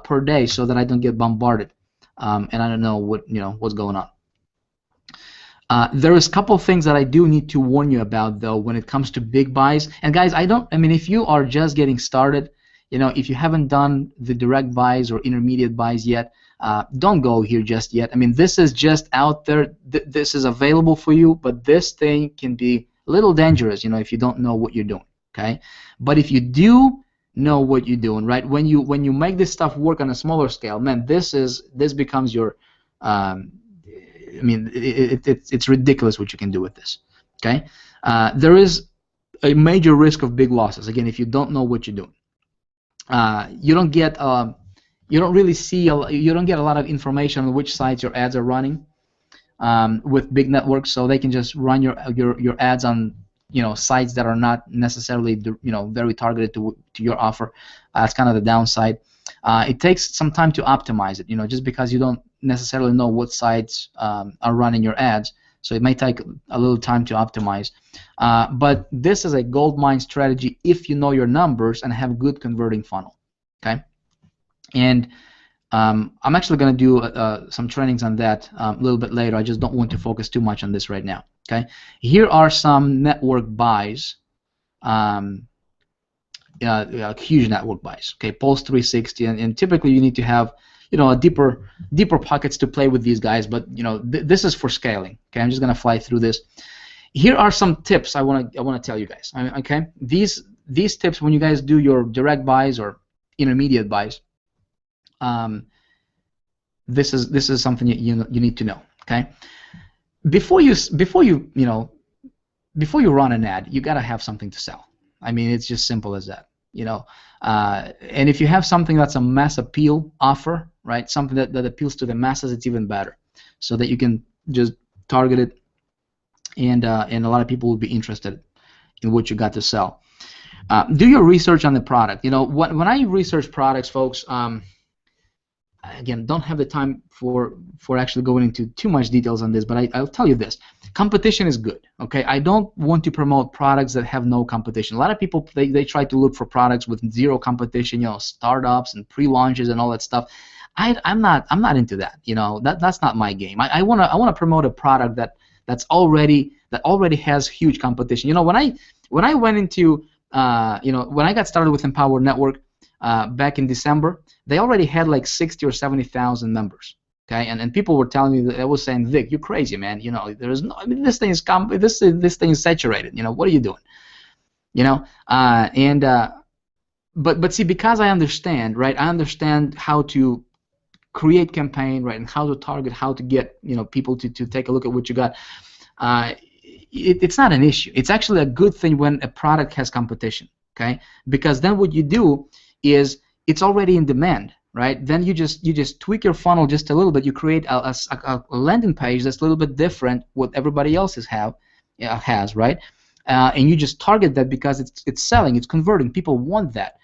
per day so that I don't get bombarded, and I don't know what's going on. There is a couple of things that I do need to warn you about, though, when it comes to big buys. And guys, I mean, if you are just getting started, if you haven't done the direct buys or intermediate buys yet, don't go here just yet. I mean, this is just out there. This is available for you, but this thing can be a little dangerous, if you don't know what you're doing. Okay, but if you do know what you're doing, right? When you make this stuff work on a smaller scale, man, this becomes your I mean, it's ridiculous what you can do with this. Okay, there is a major risk of big losses. Again, if you don't know what you're doing, you don't get you don't really see you don't get a lot of information on which sites your ads are running with big networks, so they can just run your ads on sites that are not necessarily very targeted to your offer. That's kind of the downside. It takes some time to optimize it, just because you don't necessarily know what sites are running your ads. So it may take a little time to optimize. But this is a gold mine strategy if you know your numbers and have good converting funnel. Okay, and I'm actually going to do some trainings on that a little bit later. I just don't want to focus too much on this right now. Okay, here are some network buys. Huge network buys. Okay, Pulse 360, and typically you need to have a deeper pockets to play with these guys. But this is for scaling. Okay, I'm just going to fly through this. Here are some tips I want to tell you guys. Okay, these tips when you guys do your direct buys or intermediate buys. This is something you need to know. Okay, before you run an ad, you gotta have something to sell. I mean, it's just simple as that. And if you have something that's a mass appeal offer, right? Something that appeals to the masses, it's even better, so that you can just target it, and a lot of people will be interested in what you got to sell. Do your research on the product. When I research products, folks. Again, don't have the time for actually going into too much details on this, but I'll tell you this: competition is good. Okay, I don't want to promote products that have no competition. A lot of people they try to look for products with zero competition, startups and pre-launches and all that stuff. I'm not into that. That's not my game. I wanna promote a product that already has huge competition. When I went into when I got started with Empower Network back in December, they already had like 60 or 70,000 members. Okay, and people were telling me, I was saying, Vic, you're crazy, man. There is no. I mean, this thing is saturated. What are you doing? But see, because I understand, right? I understand how to create campaign, right, and how to target, how to get people to take a look at what you got. It's not an issue. It's actually a good thing when a product has competition. Okay, because then what you do is it's already in demand, right? Then you just tweak your funnel just a little bit. You create a landing page that's a little bit different what everybody else has, right? And you just target that because it's selling, it's converting. People want that,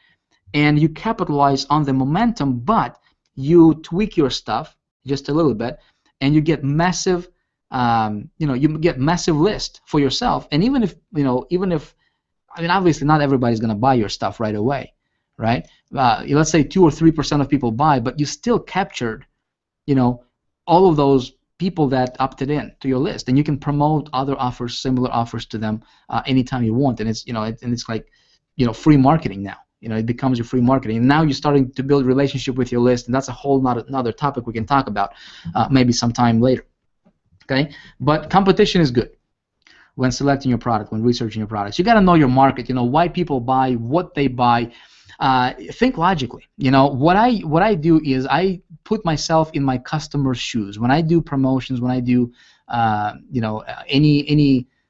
and you capitalize on the momentum. But you tweak your stuff just a little bit, and you get massive, you get massive list for yourself. And even if I mean, obviously not everybody's going to buy your stuff right away, right? Let's say 2 or 3% of people buy, but you still captured, all of those people that opted in to your list, and you can promote other offers, similar offers to them anytime you want, and it's like, free marketing now. It becomes your free marketing, and now you're starting to build a relationship with your list, and that's a whole another topic we can talk about maybe sometime later. Okay, but competition is good when selecting your product, when researching your products. You got to know your market, why people buy, what they buy. Think logically. What I do is I put myself in my customer's shoes. When I do promotions, when I do, when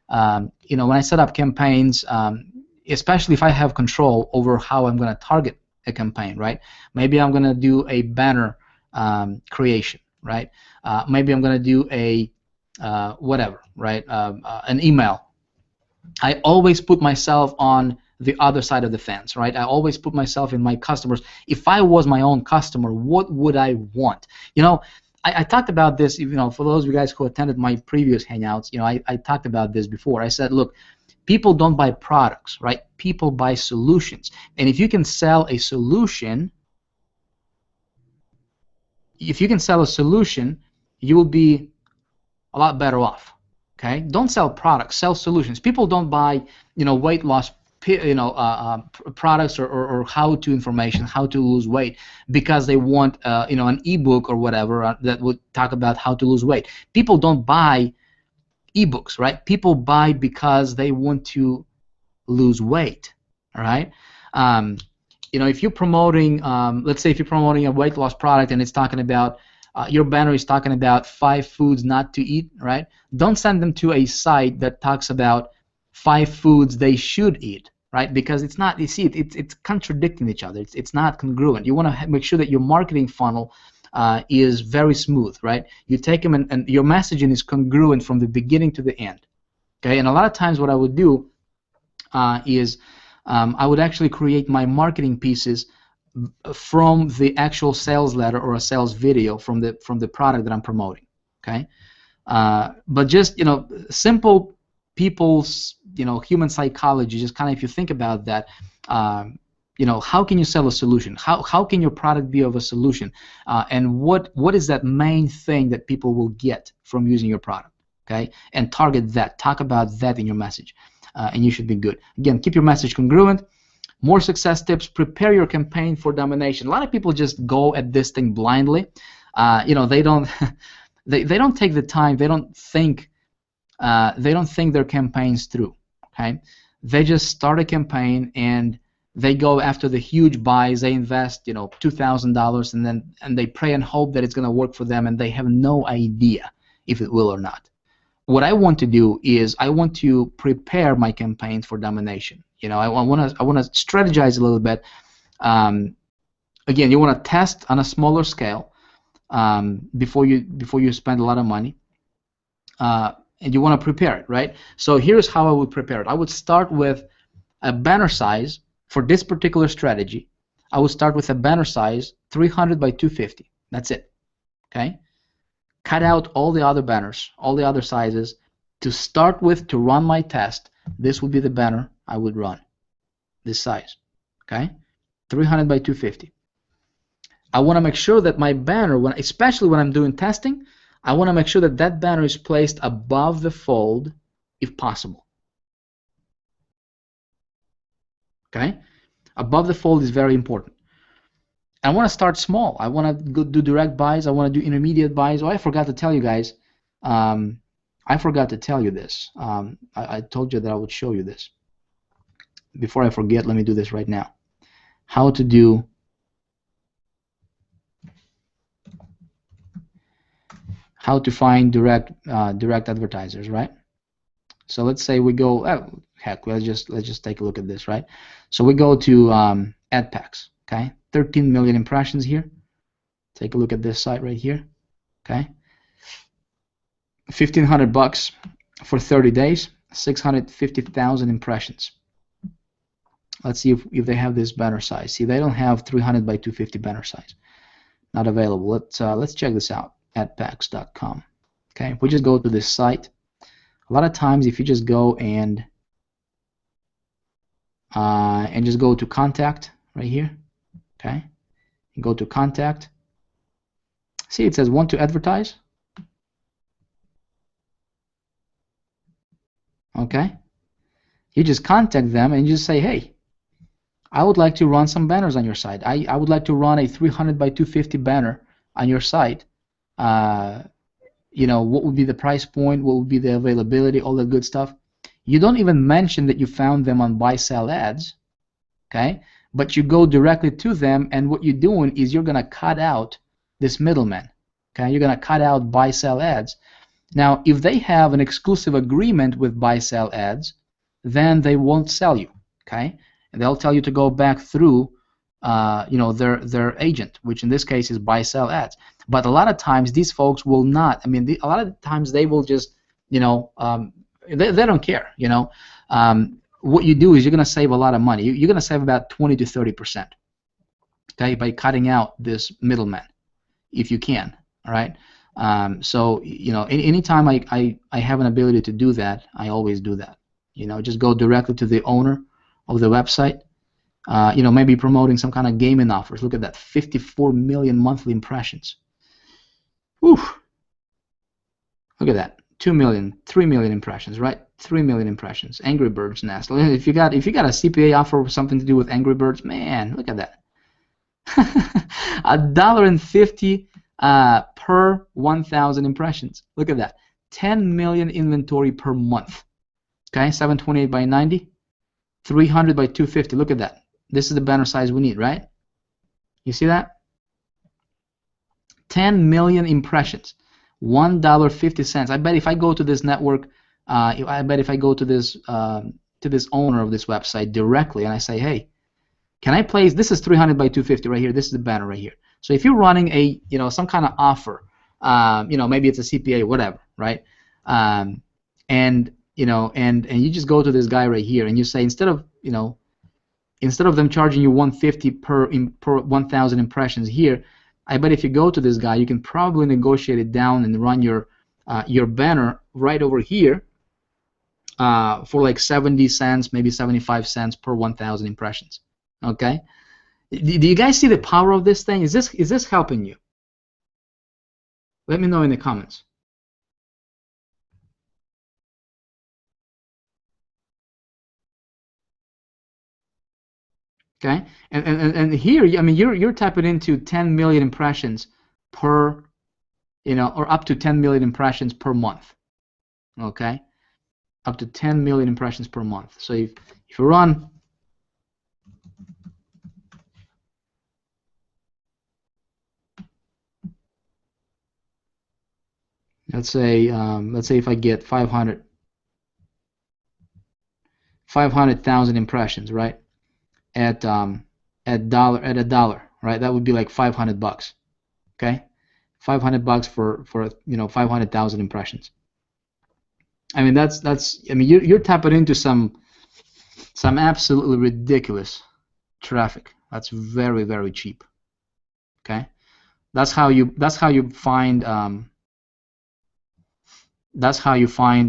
I set up campaigns, especially if I have control over how I'm going to target a campaign, right? Maybe I'm going to do a banner creation, right? Maybe I'm going to do a whatever, right? An email. I always put myself on the other side of the fence, right? I always put myself in my customers. If I was my own customer, what would I want? I talked about this, for those of you guys who attended my previous Hangouts, I talked about this before. I said, look, people don't buy products, right? People buy solutions. And if you can sell a solution, you will be a lot better off. Okay, don't sell products, sell solutions. People don't buy, weight loss, products or how-to information, how to lose weight, because they want, an ebook or whatever that would talk about how to lose weight. People don't buy ebooks, right? People buy because they want to lose weight. All right. If you're promoting, let's say if you're promoting a weight loss product and it's talking about your banner is talking about 5 foods not to eat, right? Don't send them to a site that talks about 5 foods they should eat, right? Because it's not, you see, it's contradicting each other. It's not congruent. You want to make sure that your marketing funnel is very smooth, right? You take them and your messaging is congruent from the beginning to the end, okay? And a lot of times what I would do is I would actually create my marketing pieces from the actual sales letter or a sales video from the product that I'm promoting. Okay, but just simple people's human psychology. Just kind of if you think about that. How can you sell a solution? How can your product be of a solution? And what is that main thing that people will get from using your product? Okay, and target that. Talk about that in your message, and you should be good. Again, keep your message congruent. More success tips. Prepare your campaign for domination. A lot of people just go at this thing blindly. They don't they don't take the time. They don't think their campaigns through. Okay, they just start a campaign and they go after the huge buys. They invest, $2,000, and they pray and hope that it's going to work for them, and they have no idea if it will or not. What I want to do is I want to prepare my campaigns for domination. I want to strategize a little bit. Again, you want to test on a smaller scale before you spend a lot of money, and you want to prepare it, right? So here's how I would prepare it. I would start with a banner size. For this particular strategy, I would start with a banner size 300 by 250. That's it. Okay? Cut out all the other banners, all the other sizes. To start with, to run my test, this would be the banner I would run. This size. Okay? 300 by 250. I want to make sure that my banner, especially when I'm doing testing, I want to make sure that that banner is placed above the fold if possible. Okay? Above the fold is very important. I want to start small. I want to do direct buys. I want to do intermediate buys. Oh, I forgot to tell you guys. I forgot to tell you this. I told you that I would show you this. Before I forget, let me do this right now. How to find direct advertisers, right? So let's say we go. Oh, heck, let's just take a look at this, right? So we go to ad packs. Okay, 13 million impressions here. Take a look at this site right here. Okay, $1,500 for 30 days, 650,000 impressions. Let's see if they have this banner size. See, they don't have 300 by 250 banner size. Not available. Let's check this out. Adpacks.com. Okay, if we just go to this site, a lot of times if you just go and just go to contact right here, okay, and go to contact. See, it says want to advertise. Okay, you just contact them and you just say, hey, I would like to run some banners on your site. I would like to run a 300 by 250 banner on your site. What would be the price point, what would be the availability, all the good stuff. You don't even mention that you found them on buy-sell ads, okay? But you go directly to them, and what you're doing is you're going to cut out this middleman, okay? You're going to cut out buy-sell ads. Now, if they have an exclusive agreement with buy-sell ads, then they won't sell you, okay? And they'll tell you to go back through their agent, which in this case is buy-sell ads. But a lot of times these folks will not. I mean, a lot of times they will just, they don't care. What you do is you're going to save a lot of money. You're going to save about 20 to 30%, okay, by cutting out this middleman, if you can. All right. So anytime I have an ability to do that, I always do that. Just go directly to the owner of the website. Maybe promoting some kind of gaming offers. Look at that, 54 million monthly impressions. Whew. Look at that, 2 million, 3 million impressions, right? 3 million impressions. Angry Birds Nest. If you got a CPA offer with something to do with Angry Birds, man, look at that. $1.50 per 1,000 impressions. Look at that. 10 million inventory per month. Okay, 728 by 90, 300 by 250. Look at that. This is the banner size we need, right? You see that? 10 million impressions, $1.50. I bet if I go to this network, I bet if I go to this owner of this website directly and I say, hey, can I place? This is 300 by 250 right here. This is the banner right here. So if you're running a some kind of offer, maybe it's a CPA, whatever, right? And you just go to this guy right here and you say, instead of instead of them charging you 150 per 1,000 impressions here, I bet if you go to this guy, you can probably negotiate it down and run your banner right over here for like 70 cents, maybe 75 cents per 1,000 impressions. Okay, do you guys see the power of this thing? Is this helping you? Let me know in the comments. Okay, and here, I mean, you're tapping into 10 million impressions per, or up to 10 million impressions per month. Okay, up to 10 million impressions per month. So if you run, let's say if I get 500,000 impressions, right? At a dollar, right? That would be like $500. Okay, $500 for 500,000 impressions. I mean, that's I mean, you're tapping into some absolutely ridiculous traffic. That's very, very cheap. Okay, that's how you find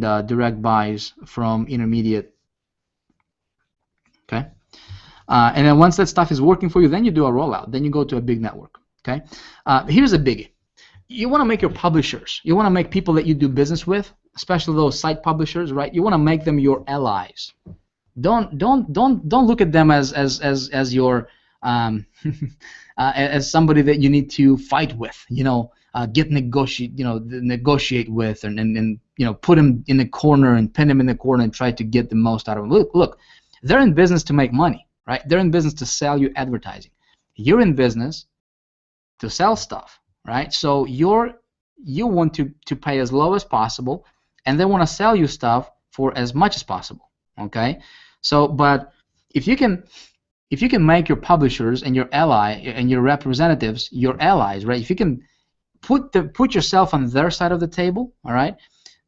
direct buys from intermediate. Okay, and then once that stuff is working for you, then you do a rollout. Then you go to a big network. Okay, here's a biggie. You want to make your publishers. You want to make people that you do business with, especially those site publishers, right? You want to make them your allies. Don't look at them as your as somebody that you need to fight with. Negotiate with, and put them in the corner and pin them in the corner and try to get the most out of them. Look, they're in business to make money, right? They're in business to sell you advertising. You're in business to sell stuff, right? So you want to pay as low as possible, and they want to sell you stuff for as much as possible. Okay, so but if you can make your publishers and your ally and your representatives your allies, right? If you can put yourself on their side of the table, all right,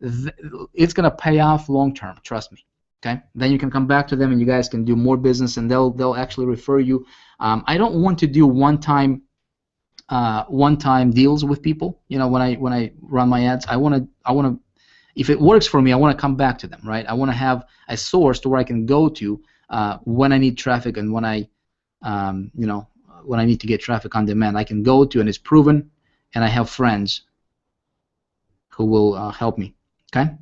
it's gonna pay off long term. Trust me. Okay, then you can come back to them and you guys can do more business, and they'll actually refer you. I don't want to do one-time deals with people. When I run my ads, I want to if it works for me, I want to come back to them, right? I want to have a source to where I can go to when I need traffic, and when I when I need to get traffic on demand, I can go to, and it's proven, and I have friends who will help me. Okay.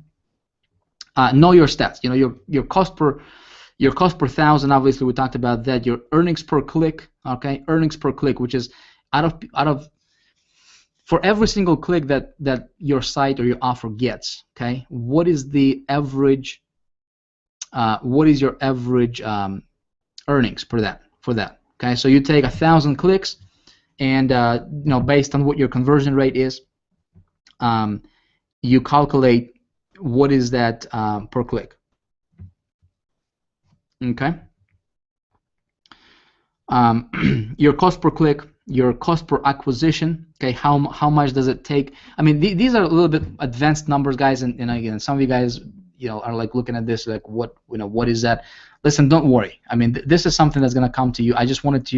Know your stats. Your cost per thousand. Obviously, we talked about that. Your earnings per click. Okay, earnings per click, which is out of for every single click that your site or your offer gets. Okay, what is the average? What is your average earnings for that? Okay, so you take 1,000 clicks, and based on what your conversion rate is, you calculate what is that per click. Okay. Your cost per click, your cost per acquisition. Okay, how much does it take? I mean, these are a little bit advanced numbers, guys, and again, some of you guys are like looking at this like, what is that? Listen, don't worry. I mean, this is something that's gonna come to you. I just wanted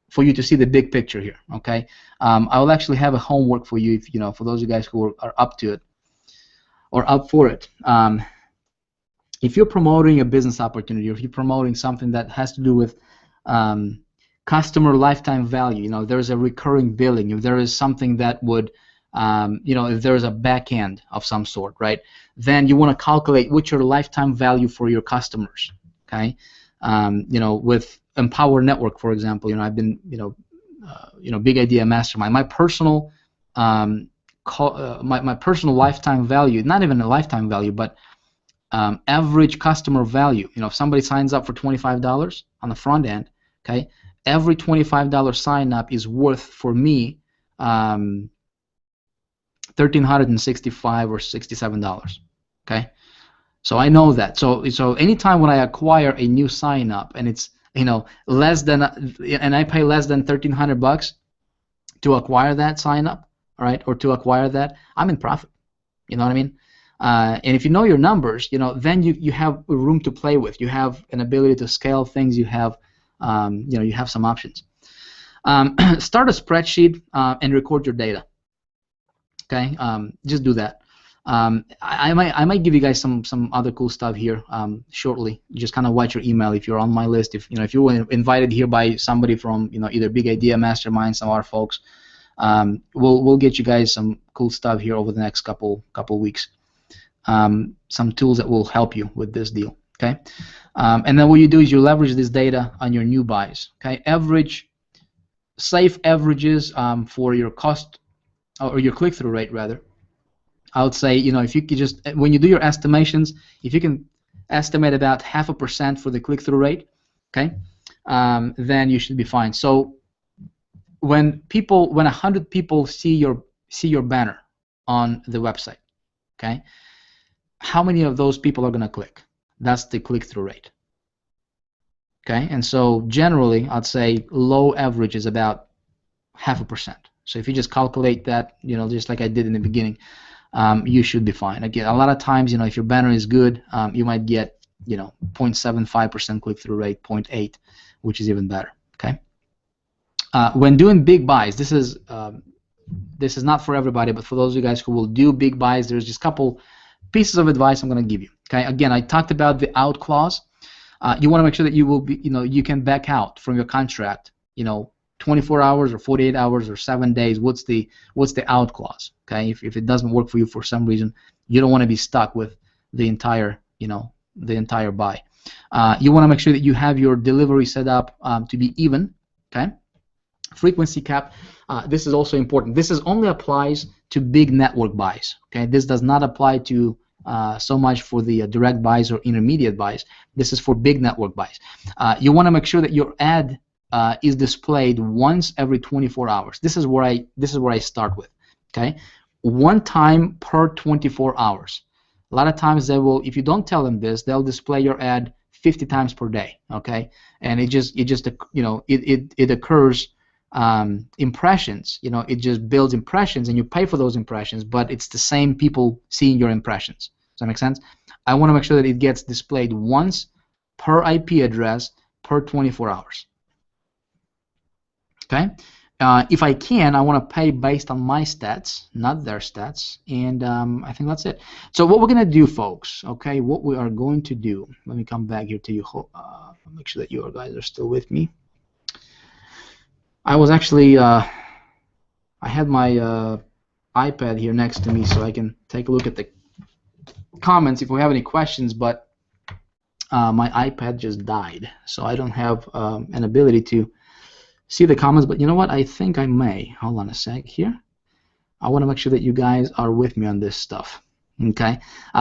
for you to see the big picture here. Okay. I will actually have a homework for you, if for those of you guys who are up to it or up for it. If you're promoting a business opportunity, or if you're promoting something that has to do with customer lifetime value, there's a recurring billing, if there is something that would, if there is a back end of some sort, right, then you want to calculate what's your lifetime value for your customers. Okay. With Empower Network, for example, I've been, Big Idea Mastermind. My personal, my personal lifetime value, not even a lifetime value, but average customer value. If somebody signs up for $25 on the front end, okay, every $25 sign up is worth for me $1,365 or $67. Okay, so I know that. So anytime when I acquire a new sign up, and it's less than, and I pay less than $1,300 to acquire that sign up, all right, or to acquire that, I'm in profit. You know what I mean? And if you know your numbers, then you have room to play with. You have an ability to scale things. You have you have some options. Start a spreadsheet and record your data. Okay, just do that. I might give you guys some other cool stuff here shortly. Just kind of watch your email if you're on my list. If you were invited here by somebody from either Big Idea Mastermind, some of our folks, we'll get you guys some cool stuff here over the next couple weeks. Some tools that will help you with this deal. Okay, and then what you do is you leverage this data on your new buys. Okay, safe averages for your cost or your click-through rate rather. I would say, if you could just, when you do your estimations, if you can estimate about 0.5% for the click-through rate, okay, then you should be fine. So when 100 people see your banner on the website, okay, how many of those people are going to click? That's the click-through rate. Okay, and so generally, I'd say low average is about 0.5%. So if you just calculate that, just like I did in the beginning, you should be fine. Again, a lot of times, if your banner is good, you might get, 0.75% click-through rate, 0.8, which is even better. Okay. When doing big buys, this is not for everybody, but for those of you guys who will do big buys, there's just a couple pieces of advice I'm going to give you. Okay. Again, I talked about the out clause. You want to make sure that you will be, you can back out from your contract. 24 hours or 48 hours or 7 days. What's the out clause? Okay, if it doesn't work for you for some reason, you don't want to be stuck with the entire buy. You want to make sure that you have your delivery set up to be even. Okay, frequency cap. This is also important. This only applies to big network buys. Okay, this does not apply to so much for the direct buys or intermediate buys. This is for big network buys. You want to make sure that your ad is displayed once every 24 hours. This is where I start with. Okay, one time per 24 hours. A lot of times they will, if you don't tell them this, they'll display your ad 50 times per day. Okay, and it occurs impressions. It just builds impressions, and you pay for those impressions, but it's the same people seeing your impressions. Does that make sense? I want to make sure that it gets displayed once per IP address per 24 hours. Okay, if I can, I want to pay based on my stats, not their stats, and I think that's it. So what we're going to do, folks, okay, what we are going to do, let me come back here to you, make sure that you guys are still with me. I was actually, I had my iPad here next to me so I can take a look at the comments if we have any questions, but my iPad just died, so I don't have an ability to see the comments, but you know what? I think I may. Hold on a sec here. I want to make sure that you guys are with me on this stuff. Okay.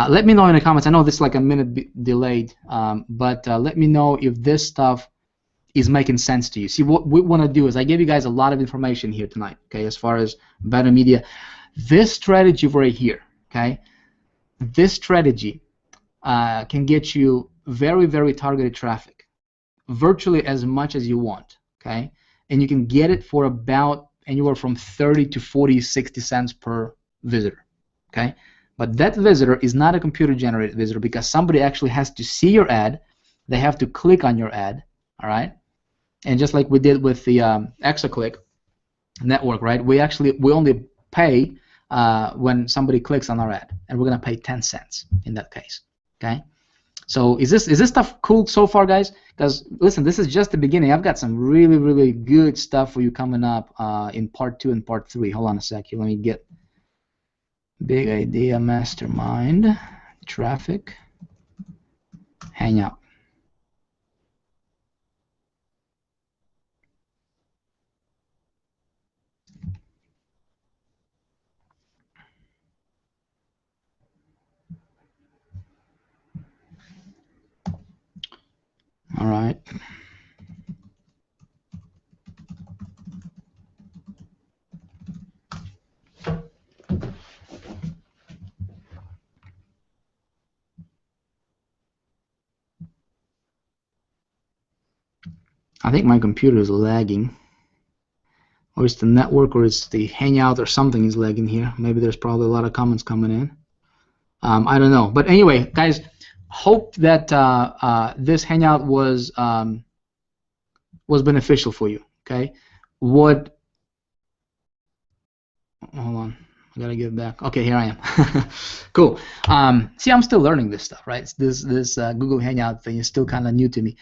Let me know in the comments. I know this is like a minute delayed, but let me know if this stuff is making sense to you. See, what we want to do is I gave you guys a lot of information here tonight. Okay, as far as better media, this strategy right here. Okay, this strategy can get you very, very targeted traffic, virtually as much as you want. Okay. And you can get it for about anywhere from 30 to 40, 60 cents per visitor. Okay, but that visitor is not a computer-generated visitor because somebody actually has to see your ad. They have to click on your ad. All right, and just like we did with the ExaClick network, right? We only pay when somebody clicks on our ad, and we're gonna pay 10 cents in that case. Okay. So is this stuff cool so far, guys? Because listen, this is just the beginning. I've got some really, really good stuff for you coming up in part 2 and part 3. Hold on a sec here. Let me get Big Idea Mastermind traffic Hangout. All right. I think my computer is lagging, or it's the network, or it's the Hangout, or something is lagging here. Maybe there's probably a lot of comments coming in. I don't know, but anyway, guys, hope that this Hangout was was beneficial for you. Okay, what? Hold on, I gotta get it back. Okay, here I am. Cool. See, I'm still learning this stuff, right? This Google Hangout thing is still kind of new to me.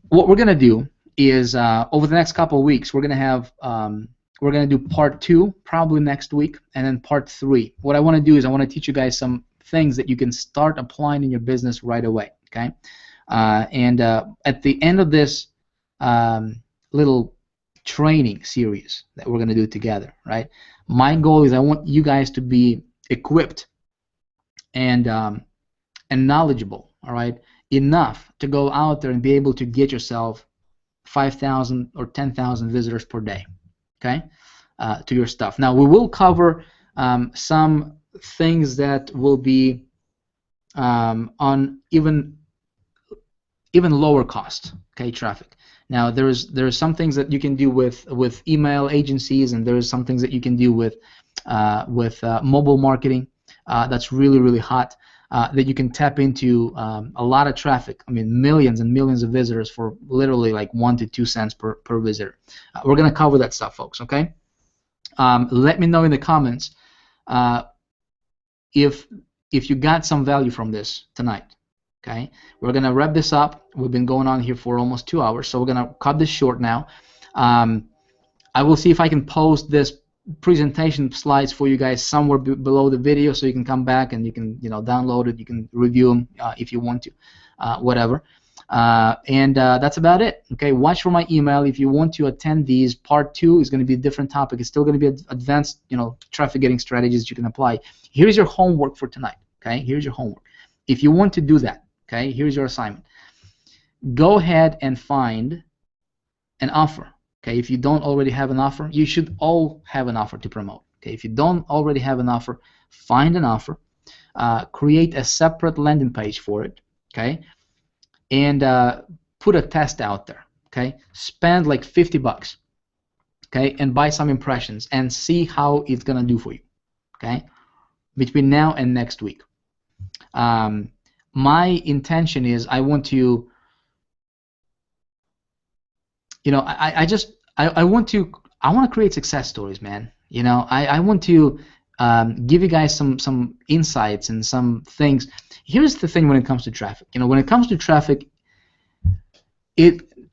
What we're gonna do is over the next couple of weeks, we're gonna do part 2 probably next week, and then part 3. What I want to do is I want to teach you guys some things that you can start applying in your business right away. Okay, and at the end of this little training series that we're gonna do together, right? My goal is I want you guys to be equipped and knowledgeable, all right, enough to go out there and be able to get yourself 5,000 or 10,000 visitors per day, okay, to your stuff. Now we will cover some things that will be on even lower cost, okay, traffic. Now there's some things that you can do with email agencies, and there's some things that you can do with mobile marketing that's really hot, that you can tap into a lot of traffic. I mean, millions and millions of visitors for literally like 1 to 2 cents per visitor. We're gonna cover that stuff, folks. Okay. Let me know in the comments if you got some value from this tonight. Okay, we're gonna wrap this up. We've been going on here for almost 2 hours, so we're gonna cut this short now. I will see if I can post this presentation slides for you guys somewhere below the video, so you can come back and you can download it. You can review them if you want to, whatever. And that's about it. Okay, watch for my email if you want to attend these. Part 2 is going to be a different topic. It's still going to be advanced, traffic getting strategies you can apply. Here's your homework for tonight. Okay, here's your homework. If you want to do that, okay, here's your assignment. Go ahead and find an offer. Okay, if you don't already have an offer, you should all have an offer to promote. Okay, if you don't already have an offer, find an offer, create a separate landing page for it. Okay, and put a test out there. Okay, spend like $50. Okay, and buy some impressions and see how it's gonna do for you. Okay, between now and next week. My intention is I want to, I want to create success stories, man. I want to give you guys some insights and some things. Here's the thing when it comes to traffic. When it comes to traffic,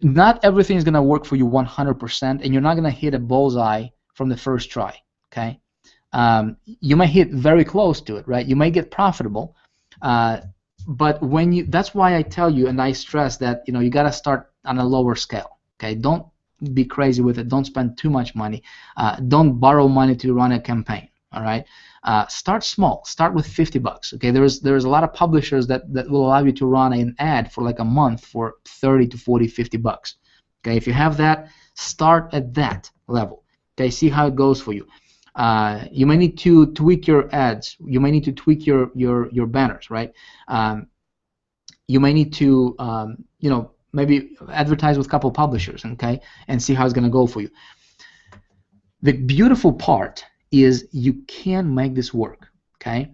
not everything is gonna work for you 100%, and you're not gonna hit a bullseye from the first try. Okay, you might hit very close to it, right? You might get profitable. But that's why I tell you and I stress that you gotta start on a lower scale. Okay, don't be crazy with it. Don't spend too much money. Don't borrow money to run a campaign. All right, start small. Start with $50. Okay, there's a lot of publishers that will allow you to run an ad for like a month for 30 to 40, $50. Okay, if you have that, start at that level. Okay, see how it goes for you. You may need to tweak your ads. You may need to tweak your banners, right? You may need to maybe advertise with a couple publishers, okay, and see how it's gonna go for you. The beautiful part is you can make this work. Okay,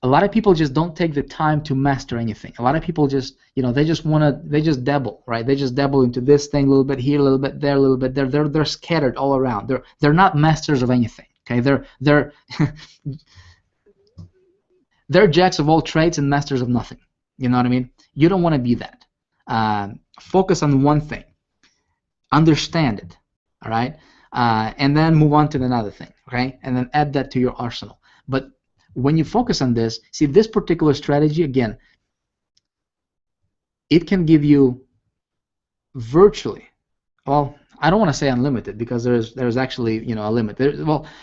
a lot of people just don't take the time to master anything. A lot of people just they just dabble, right? They just dabble into this thing a little bit here, a little bit there, a little bit there. They're scattered all around. They're not masters of anything. Okay, they're they're jacks of all trades and masters of nothing. You know what I mean? You don't want to be that. Focus on one thing, understand it, all right, and then move on to another thing, okay, and then add that to your arsenal. But when you focus on this, see this particular strategy again, it can give you virtually, well, I don't want to say unlimited because there's actually a limit.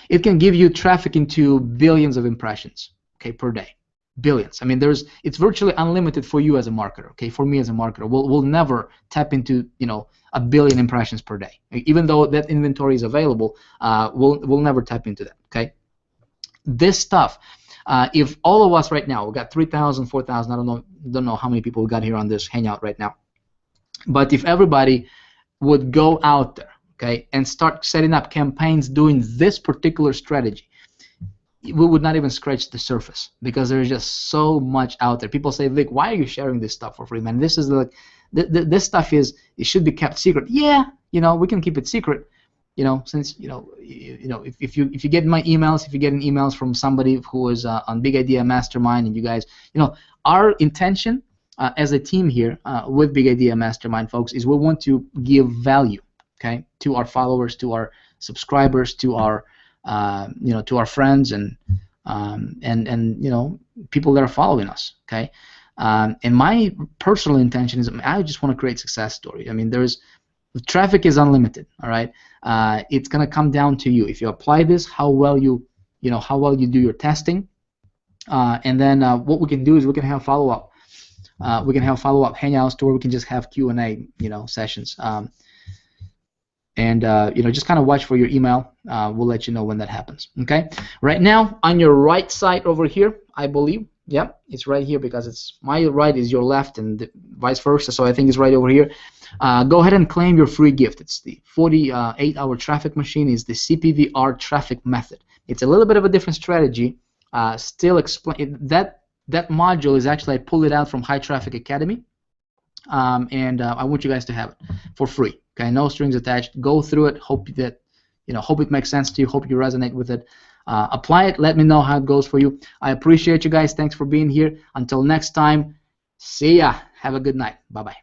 It can give you traffic into billions of impressions, okay, per day. Billions. I mean, it's virtually unlimited for you as a marketer. Okay, for me as a marketer, we'll never tap into a billion impressions per day. Even though that inventory is available, we'll never tap into that. Okay, this stuff. If all of us right now, we got 3,000, 4,000. I don't know how many people we got here on this hangout right now. But if everybody would go out there, okay, and start setting up campaigns doing this particular strategy, we would not even scratch the surface because there's just so much out there. People say, Vic, why are you sharing this stuff for free, man? This is this stuff it should be kept secret. Yeah, we can keep it secret. Since if you get my emails, if you're getting emails from somebody who is on Big Idea Mastermind, and you guys, our intention as a team here with Big Idea Mastermind, folks, is we want to give value, okay, to our followers, to our subscribers, to our to our friends, and people that are following us, okay. And my personal intention is I just want to create success story. I mean, traffic is unlimited, all right. It's gonna come down to you. If you apply this, how well you do your testing, and then what we can do is we can have follow-up. We can have follow-up hangouts to where we can just have Q&A, sessions. And just kind of watch for your email. We'll let you know when that happens. Okay. Right now, on your right side over here, I believe. Yep, it's right here because it's my right is your left and vice versa. So I think it's right over here. Go ahead and claim your free gift. It's the 48-hour traffic machine. Is the CPVR traffic method. It's a little bit of a different strategy. Still explain that module is actually I pulled it out from High Traffic Academy, and I want you guys to have it for free. Okay, no strings attached. Go through it. Hope that hope it makes sense to you. Hope you resonate with it. Apply it. Let me know how it goes for you. I appreciate you guys. Thanks for being here. Until next time. See ya. Have a good night. Bye bye.